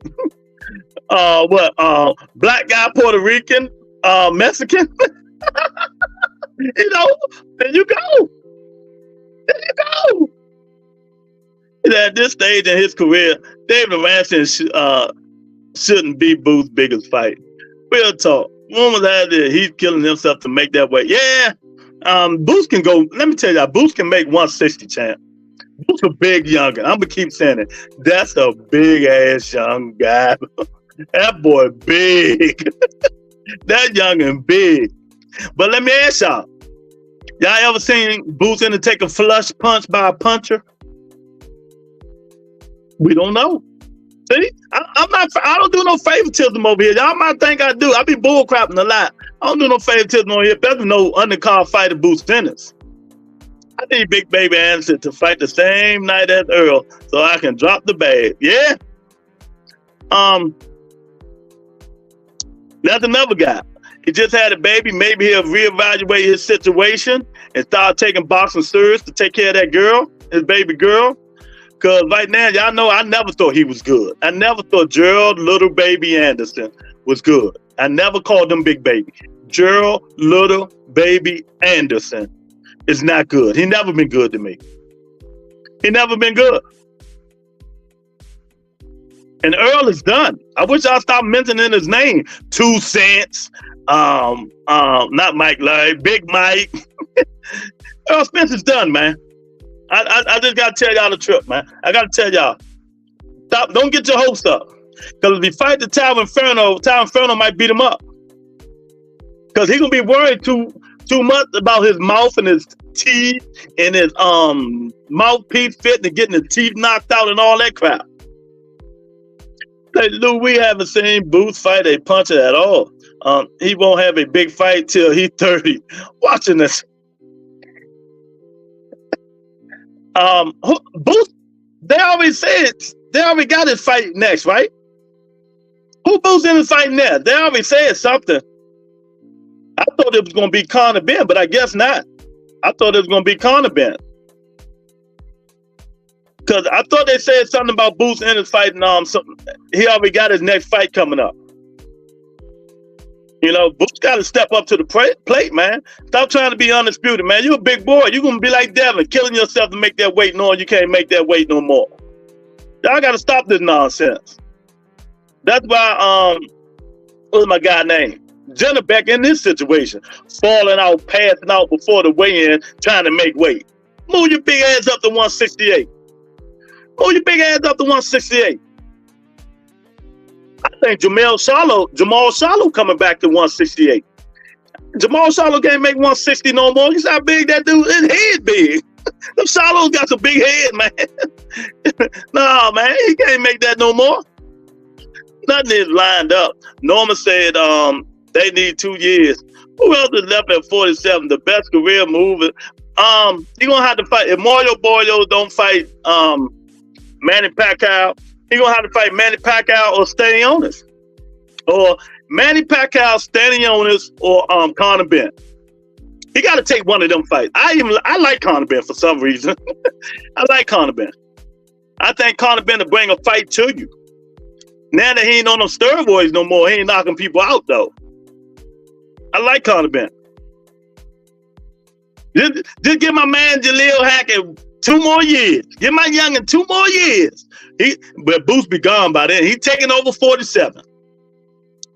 Black guy, Puerto Rican, Mexican. You know, there you go. There you go. And at this stage in his career, David Ranson shouldn't be Booth's biggest fight. Real talk. Woman out there, he's killing himself to make that way. Yeah, Booth can go. Let me tell you, Booth can make 160, champ. Booth's a big youngin. I'm gonna keep saying it. That's a big ass young guy. That boy big. That youngin big. But let me ask y'all ever seen Booth in to take a flush punch by a puncher? We don't know. See, I don't do no favoritism over here. Y'all might think I do. I be bullcrapping a lot. I don't do no favoritism over here. Better no undercard fighter Booth Ennis. I need Big Baby Anderson to fight the same night as Earl so I can drop the bag. Yeah. That's another guy. He just had a baby. Maybe he'll reevaluate his situation and start taking boxing serious to take care of that girl, his baby girl. Because right now, y'all know I never thought he was good. I never thought Gerald Little Baby Anderson was good. I never called him Big Baby. Gerald Little Baby Anderson is not good. He never been good to me. He never been good. And Earl is done. I wish y'all stop mentioning his name. 2 Cents. Not Mike Larry, Big Mike. Earl Spencer's done, man. I just gotta tell y'all the truth, man. I gotta tell y'all. Stop, don't get your hopes up. Because if he fight the Tao Inferno might beat him up. Because he gonna be worried too much about his mouth and his teeth and his mouthpiece fitting and getting his teeth knocked out and all that crap. Hey, Lou, we haven't seen Booth fight a puncher at all. He won't have a big fight till he's 30. Watching this. Booth, they already got his fight next, right? Who Booth's in the fight next? They already said something. I thought it was going to be Conor Ben, but I guess not. I thought it was going to be Conor Ben. Because I thought they said something about Booth in his fight, and he already got his next fight coming up. You know, Booth's got to step up to the plate, man. Stop trying to be undisputed, man. You're a big boy. You're going to be like Devin, killing yourself to make that weight, knowing you can't make that weight no more. Y'all got to stop this nonsense. That's why, what's my guy name? Jenna back in this situation, falling out, passing out before the weigh-in, trying to make weight. Move your big ass up to 168. Move your big ass up to 168. I think Jamal Charlo coming back to 168. Jamal Charlo can't make 160 no more. You see how big that dude? His head big. Them Charlo's got some big head, man. No, man, he can't make that no more. Nothing is lined up. Norman said they need 2 years. Who else is left at 47? The best career move. You're gonna have to fight if Mario Boyo don't fight Manny Pacquiao. He's gonna have to fight Manny Pacquiao or Stanionis. Or Manny Pacquiao, Stanionis, or Conor Ben. He gotta take one of them fights. I like Conor Ben for some reason. I like Conor Ben. I think Conor Ben to bring a fight to you. Now that he ain't on them steroids no more, he ain't knocking people out though. I like Conor Ben. Just give my man Jaleel Hackett 2 more years. Give my youngin 2 more years. But Booth be gone by then. He's taking over 47.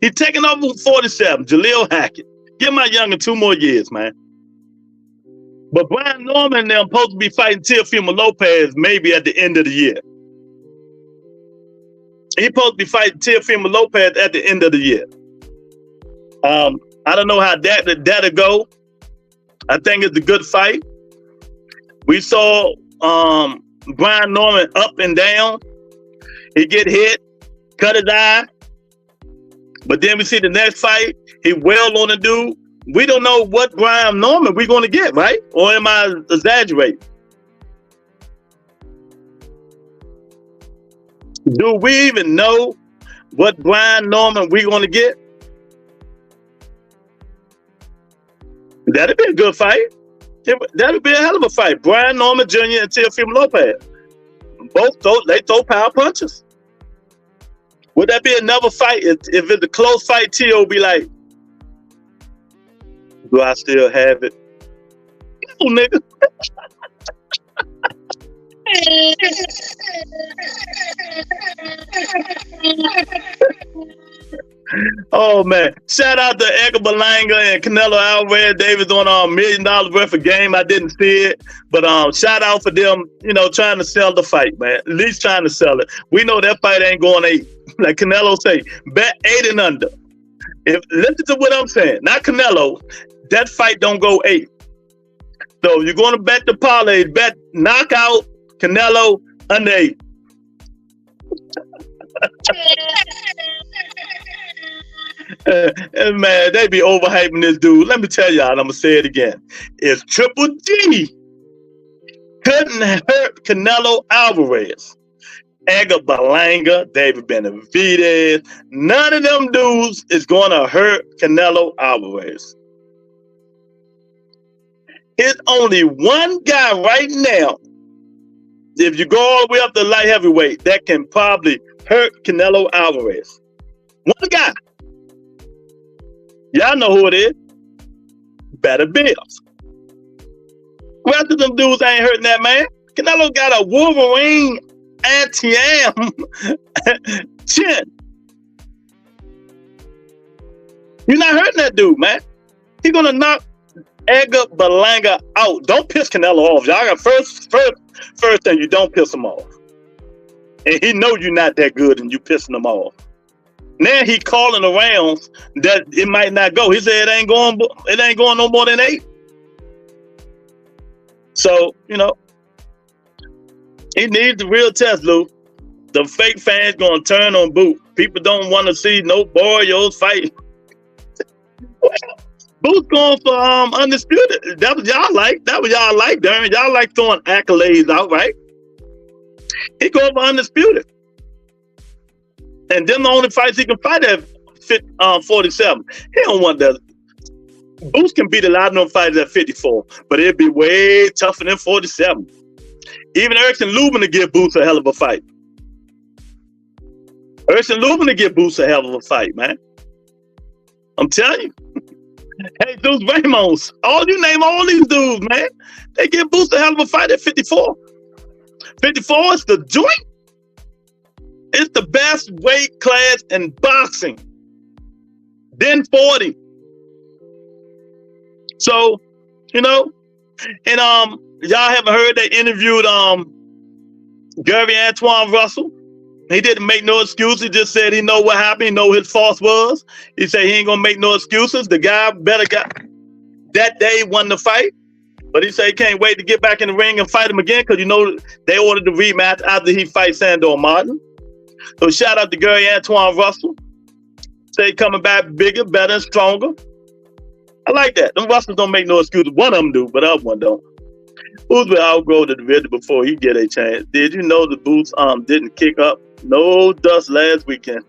He's taking over 47. Jaleel Hackett. Give my youngin 2 more years, man. But Brian Norman and them supposed to be fighting Teofimo Lopez maybe at the end of the year. He's supposed to be fighting Teofimo Lopez at the end of the year. I don't know how that'll go. I think it's a good fight. We saw Brian Norman up and down. He get hit, cut his eye. But then we see the next fight, he wailed on the dude. We don't know what Brian Norman we're going to get, right? Or am I exaggerating? Do we even know what Brian Norman we're going to get? That'd be a good fight. That'd be a hell of a fight. Brian Norman Jr. and Teofimo Lopez. Both they throw power punches. Would that be another fight? If it's a close fight, Teo will be like, do I still have it? No, nigga. Oh man! Shout out to Edgar Berlanga and Canelo Alvarez. Davis on $1 million worth of game. I didn't see it, but shout out for them. You know, trying to sell the fight, man. At least trying to sell it. We know that fight ain't going 8. Like Canelo say, bet 8 and under. Listen to what I'm saying. Not Canelo. That fight don't go 8. So you're going to bet the parlay. Bet knockout Canelo under 8. And man, they be overhyping this dude. Let me tell y'all, I'm gonna say it again. If Triple G couldn't hurt Canelo Alvarez, Edgar Berlanga, David Benavidez, none of them dudes is gonna hurt Canelo Alvarez. It's only one guy right now, if you go all the way up to light heavyweight, that can probably hurt Canelo Alvarez. One guy. Y'all know who it is. Better Bills. Rest of them dudes ain't hurting that man. Canelo got a Wolverine anti-am chin. You're not hurting that dude, man. He's gonna knock Edgar Berlanga out. Don't piss Canelo off. Y'all got first thing, you don't piss him off. And he know you're not that good and you pissing him off. Now he calling around that it might not go. He said it ain't going no more than 8. So, you know, he needs the real test, Lou. The fake fans gonna turn on Boots. People don't want to see no Barrios fight. Boots going for undisputed. That was y'all like. That was y'all like, Darren. Y'all like throwing accolades out, right? He going for undisputed. And then the only fights he can fight at 47. He don't want that. Boots can beat a lot of them fighters at 54, but it'd be way tougher than 47. Even Erickson Lubin to give Boots a hell of a fight. Erickson Lubin to give Boots a hell of a fight, man. I'm telling you. Hey, dudes, Ramos, you name all these dudes, man. They give Boots a hell of a fight at 54. 54 is the joint. It's the best weight class in boxing. Then 40. So, you know, and y'all haven't heard they interviewed Gary Antoine Russell. He didn't make no excuses. He just said he know what happened. He know his fault was. He said he ain't gonna make no excuses. The guy better got that day won the fight, but he said he can't wait to get back in the ring and fight him again because you know they ordered the rematch after he fights Sandor Martin. So shout out to Gary Antoine Russell. Say he coming back bigger, better, and stronger. I like that. Them Russells don't make no excuses. One of them do, but the other one don't. Boots will outgrow the division before he get a chance. Did you know the Boots didn't kick up no dust last weekend?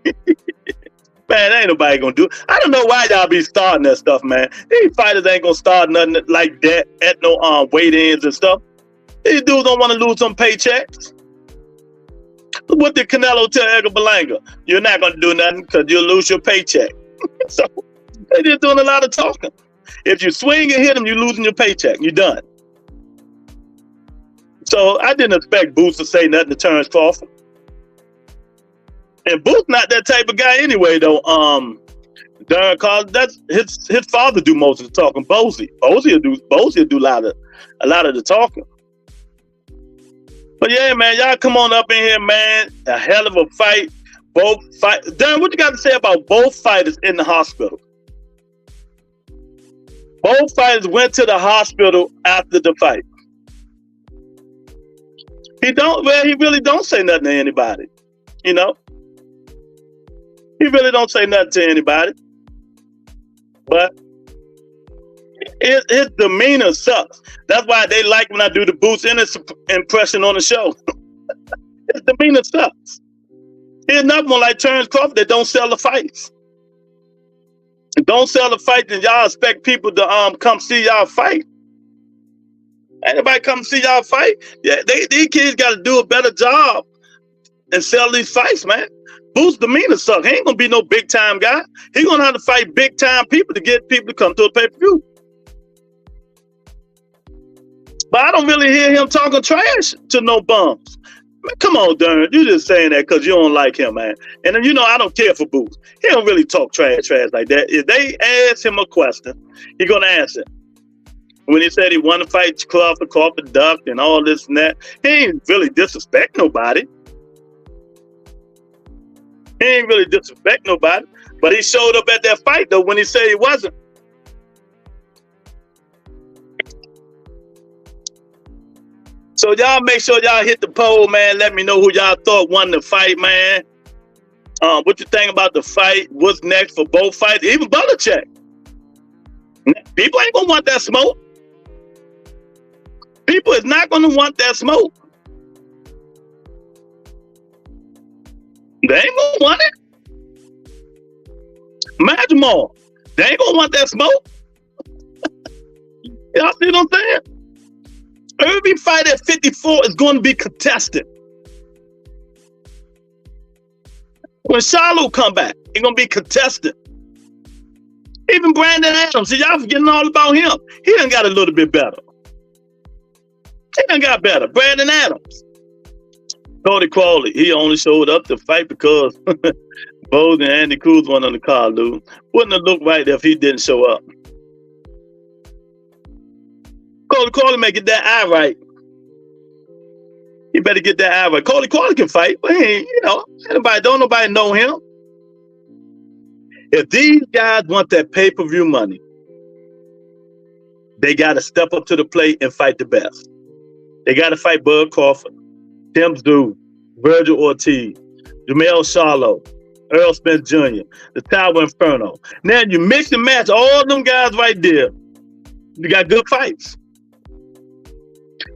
Man, ain't nobody gonna do it. I don't know why y'all be starting that stuff, man. These fighters ain't gonna start nothing like that at no weigh-ins and stuff. These dudes don't want to lose some paychecks. What did Canelo tell Edgar Berlanga? You're not gonna do nothing because you'll lose your paycheck. So they just doing a lot of talking. If you swing and hit them, you're losing your paycheck. You're done. So I didn't expect Boots to say nothing to Terrence Crawford. And Boots not that type of guy anyway, though. Darren Carl, that's his father do most of the talking. Bozy will do a lot of the talking. But yeah, man, y'all come on up in here, man. A hell of a fight. Darren, what you got to say about both fighters in the hospital? Both fighters went to the hospital after the fight. He really don't say nothing to anybody. You know? He really don't say nothing to anybody. But his demeanor sucks. That's why they like when I do the Boots impression on the show. His demeanor sucks. Here's another one like Terrence Crawford that don't sell the fights. Don't sell the fight, then y'all expect people to come see y'all fight. Anybody come see y'all fight? Yeah, these kids got to do a better job and sell these fights, man. Boots' demeanor sucks. He ain't gonna be no big time guy. He gonna have to fight big time people to get people to come to the pay-per-view. But I don't really hear him talking trash to no bums. Man, come on, Darren. You just saying that because you don't like him, man. And then, you know, I don't care for Boots. He don't really talk trash like that. If they ask him a question, he gonna answer. When he said he wanted to fight Crawford ducked and all this and that, he ain't really disrespect nobody. He ain't really disrespect nobody. But he showed up at that fight, though, when he said he wasn't. So y'all make sure y'all hit the poll, man. Let me know who y'all thought won the fight, man. What you think about the fight? What's next for both fights? Even Bohachuk. People ain't gonna want that smoke. People is not gonna want that smoke. They ain't gonna want it. Imagine more. They ain't gonna want that smoke. Y'all see what I'm saying? Every fight at 54 is going to be contested. When Charlo come back, it's going to be contested. Even Brandon Adams, see, y'all forgetting all about him. He done got a little bit better. He done got better. Brandon Adams. Cody Crawley, he only showed up to fight because Bose and Andy Cruz went on the card, dude. Wouldn't have looked right if he didn't show up. Cody Crawley may get that eye right. He better get that eye right. Cody Crawley can fight, but he ain't, you know, don't nobody know him. If these guys want that pay-per-view money, they got to step up to the plate and fight the best. They got to fight Bud Crawford, Tim Tszyu, Virgil Ortiz, Jamel Charlo, Earl Spence Jr., the Tower Inferno. Now you mix and match all them guys right there. You got good fights.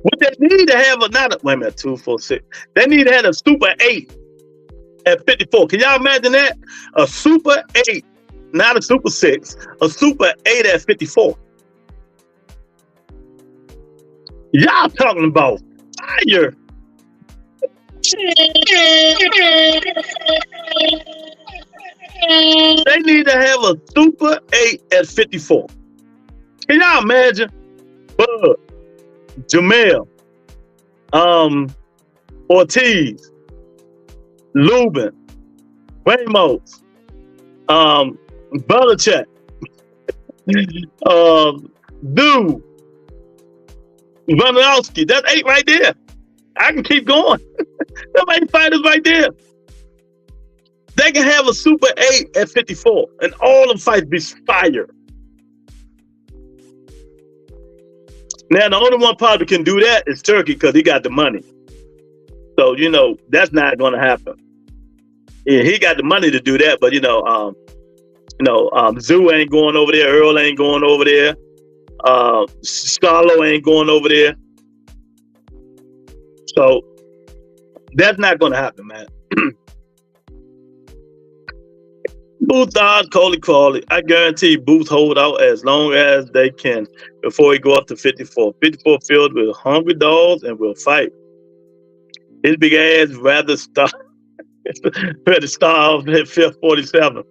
What they need to have wait a minute, 2, 4, 6. They need to have a Super 8 at 54. Can y'all imagine that? A Super 8, not a Super 6, a Super 8 at 54. Y'all talking about fire. They need to have a Super 8 at 54. Can y'all imagine? Bud, Jamel, Ortiz, Lubin, Ramos, Bohachuk, Dude, Vanowski. That's 8 right there. I can keep going. Them 8 fighters right there. They can have a Super 8 at 54, and all them fights be fire. Now, the only one probably can do that is Turkey because he got the money. So, you know, that's not going to happen. Yeah, he got the money to do that, but, Tszyu ain't going over there. Earl ain't going over there. Charlo ain't going over there. So, that's not going to happen, man. Booth odds, Coley. I guarantee Booth hold out as long as they can before he go up to 54. 54 filled with hungry dogs and will fight. His big ass rather starve at 47.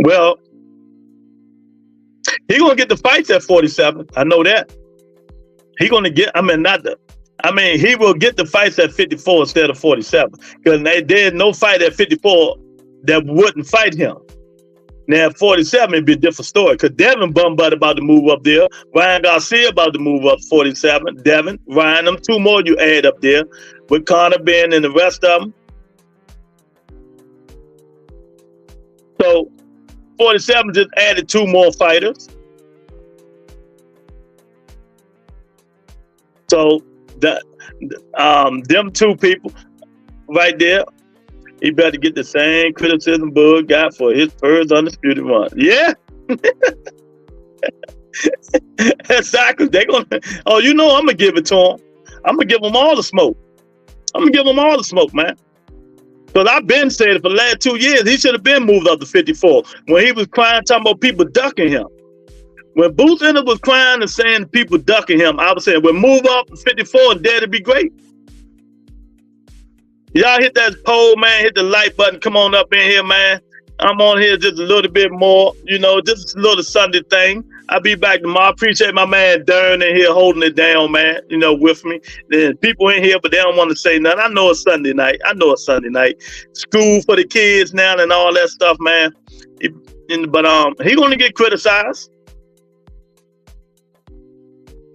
Well, he gonna get the fights at 47. I know that. He gonna get. He will get the fights at 54 instead of 47 because there's no fight at 54 that wouldn't fight him. Now at 47 it'd be a different story because Devin Bumbutt about to move up there. Ryan Garcia about to move up 47. Devin, Ryan, them 2 more you add up there with Conor Ben and the rest of them. So 47 just added 2 more fighters. So them 2 people right there, he better get the same criticism Bud got for his first undisputed run. Yeah. Exactly. They're gonna. Oh, I'm gonna give it to him. I'm gonna give them all the smoke. Man. Because I've been saying it for the last 2 years. He should have been moved up to 54 when he was crying, talking about people ducking him. When Booth Ender was crying and saying people ducking him, I was saying, well, move up to 54 and that'd be great. Y'all hit that poll, man. Hit the like button. Come on up in here, man. I'm on here just a little bit more, just a little Sunday thing. I'll be back tomorrow. I appreciate my man Darren in here holding it down, man, with me. Then people in here, but they don't want to say nothing. I know it's Sunday night. School for the kids now and all that stuff, man. But he gonna get criticized.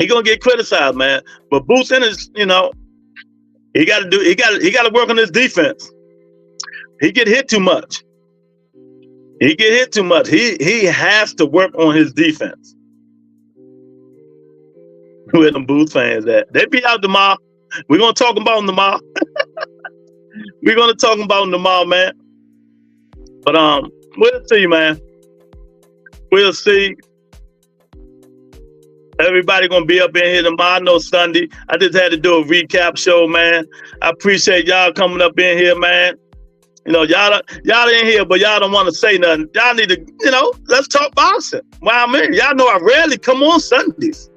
He gonna get criticized, man. But Booth Ennis, he got to work on his defense. He get hit too much. He has to work on his defense. Where them Booth fans at? They be out tomorrow. We're gonna talk about them tomorrow. Man. But we'll see, man. We'll see. Everybody gonna be up in here tomorrow. No Sunday. I just had to do a recap show, man. I appreciate y'all coming up in here, man. Y'all in here, but y'all don't want to say nothing. Y'all need to, let's talk boxing. Well, y'all know I rarely come on Sundays.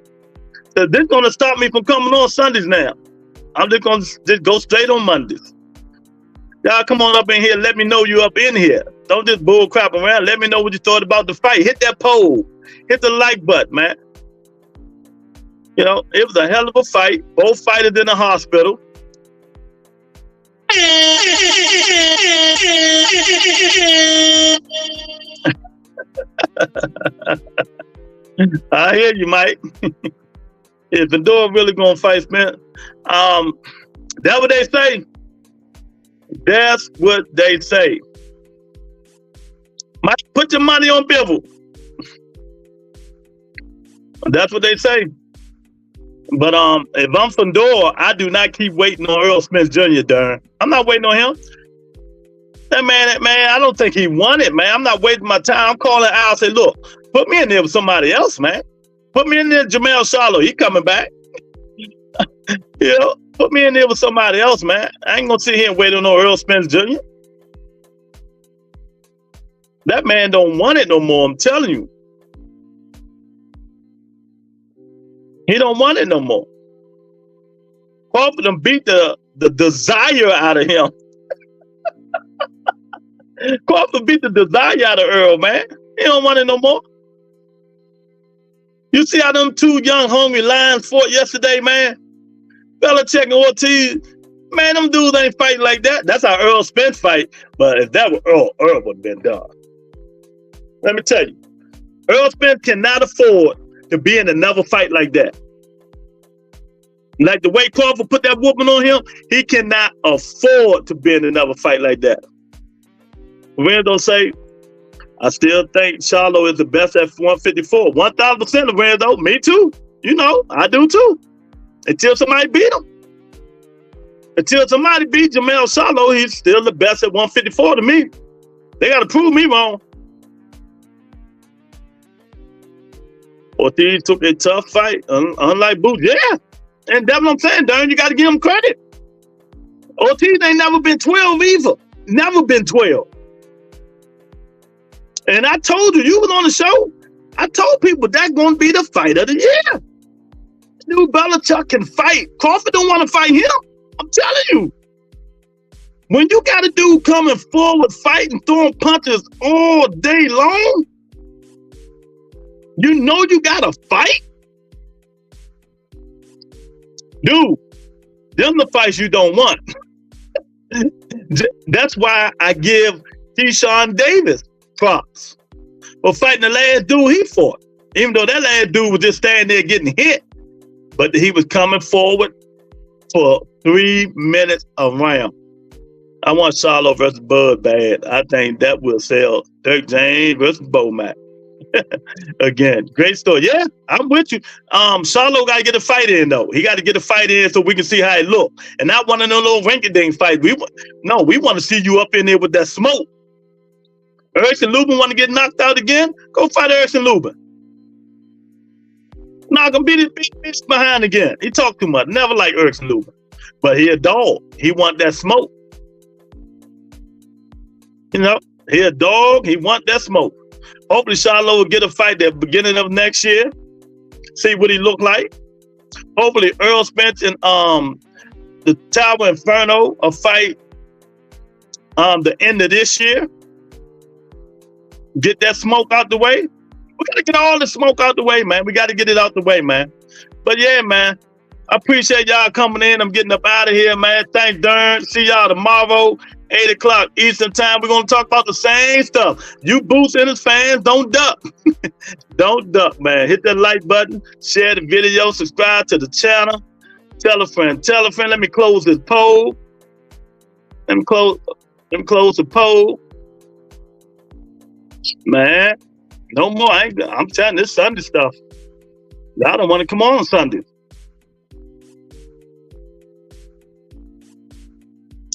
So this is gonna stop me from coming on Sundays now. I'm just gonna go straight on Mondays. Y'all come on up in here. Let me know you up in here. Don't just bull crap around. Let me know what you thought about the fight. Hit that poll. Hit the like button, man. It was a hell of a fight. Both fighters in the hospital. I hear you, Mike. If Fedor really gonna fight, man, that's what they say. That's what they say. Mike, put your money on Bivol. That's what they say. But if I'm Fandor, I do not keep waiting on Earl Spence Jr., Darren. I'm not waiting on him. That man, I don't think he won it, man. I'm not wasting my time. I'm calling Al and say, look, put me in there with somebody else, man. Put me in there with Jamel Charlo. He coming back. You know, put me in there with somebody else, man. I ain't gonna sit here and wait on no Earl Spence Jr. That man don't want it no more, I'm telling you. He don't want it no more. Crawford done beat the desire out of him. Crawford beat the desire out of Earl, man. He don't want it no more. You see how them two young hungry lions fought yesterday, man? Belichick and Ortiz. Man, them dudes ain't fighting like that. That's how Earl Spence fight. But if that were Earl would have been done. Let me tell you, Earl Spence cannot afford to be in another fight like that. Like the way Crawford put that whooping on him, he cannot afford to be in another fight like that. Lorenzo say, I still think Charlo is the best at 154. 1,000% Lorenzo. Me too. You know, I do too. Until somebody beat him. Until somebody beat Jamel Charlo, he's still the best at 154 to me. They got to prove me wrong. Ortiz took a tough fight, unlike Booth. Yeah. And that's what I'm saying, Darren. You got to give him credit. Ortiz ain't never been 12 either. Never been 12. And I told you was on the show. I told people that's going to be the fight of the year. Dude, Bohachuk can fight. Crawford don't want to fight him. I'm telling you. When you got a dude coming forward, fighting, throwing punches all day long, you know you got to fight. Dude, them the fights you don't want. That's why I give Keyshawn Davis props for fighting the last dude he fought. Even though that last dude was just standing there getting hit, but he was coming forward for 3 minutes around. I want Charlo versus Bud bad. I think that will sell Dirk James versus Bomac. Again, great story. Yeah, I'm with you. Charlo got to get a fight in, though. He got to get a fight in so we can see how it look. And not one of them little rinky-dink fights. We want to see you up in there with that smoke. Erickson Lubin want to get knocked out again? Go fight Erickson Lubin. Knock him, beat his behind again. He talk too much. Never like Erickson Lubin. But he a dog. He want that smoke. You know, he a dog. He want that smoke. Hopefully Charlo will get a fight at the beginning of next year. See what he look like. Hopefully Earl Spence and the Tower Inferno will fight the end of this year. Get that smoke out the way. We got to get all the smoke out the way, man. We got to get it out the way, man. But yeah, man, I appreciate y'all coming in. I'm getting up out of here, man. Thanks, Darren. See y'all tomorrow, 8 o'clock Eastern time. We're going to talk about the same stuff. You Boots and his fans, don't duck. Don't duck, man. Hit that like button, share the video, subscribe to the channel. Tell a friend. Tell a friend. Let me close this poll. Let me close the poll. Man, no more. I'm telling this Sunday stuff. Y'all don't want to come on Sunday.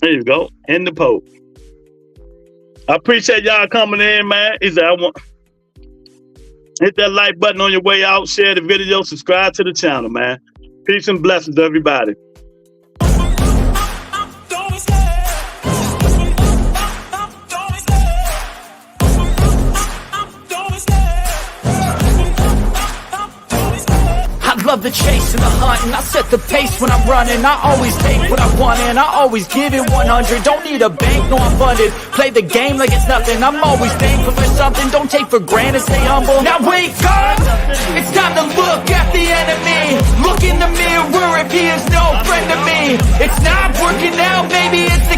There you go. End the poll. I appreciate y'all coming in, man. Hit that like button on your way out. Share the video. Subscribe to the channel, man. Peace and blessings, everybody. Love the chase and the hunt, and I set the pace when I'm running. I always take what I want and I always give it 100. Don't need a bank, no I'm funded. Play the game like it's nothing. I'm always thankful for something. Don't take for granted, stay humble. Now wake up, it's time to look at the enemy. Look in the mirror if he is no friend to me. It's not working out, maybe it's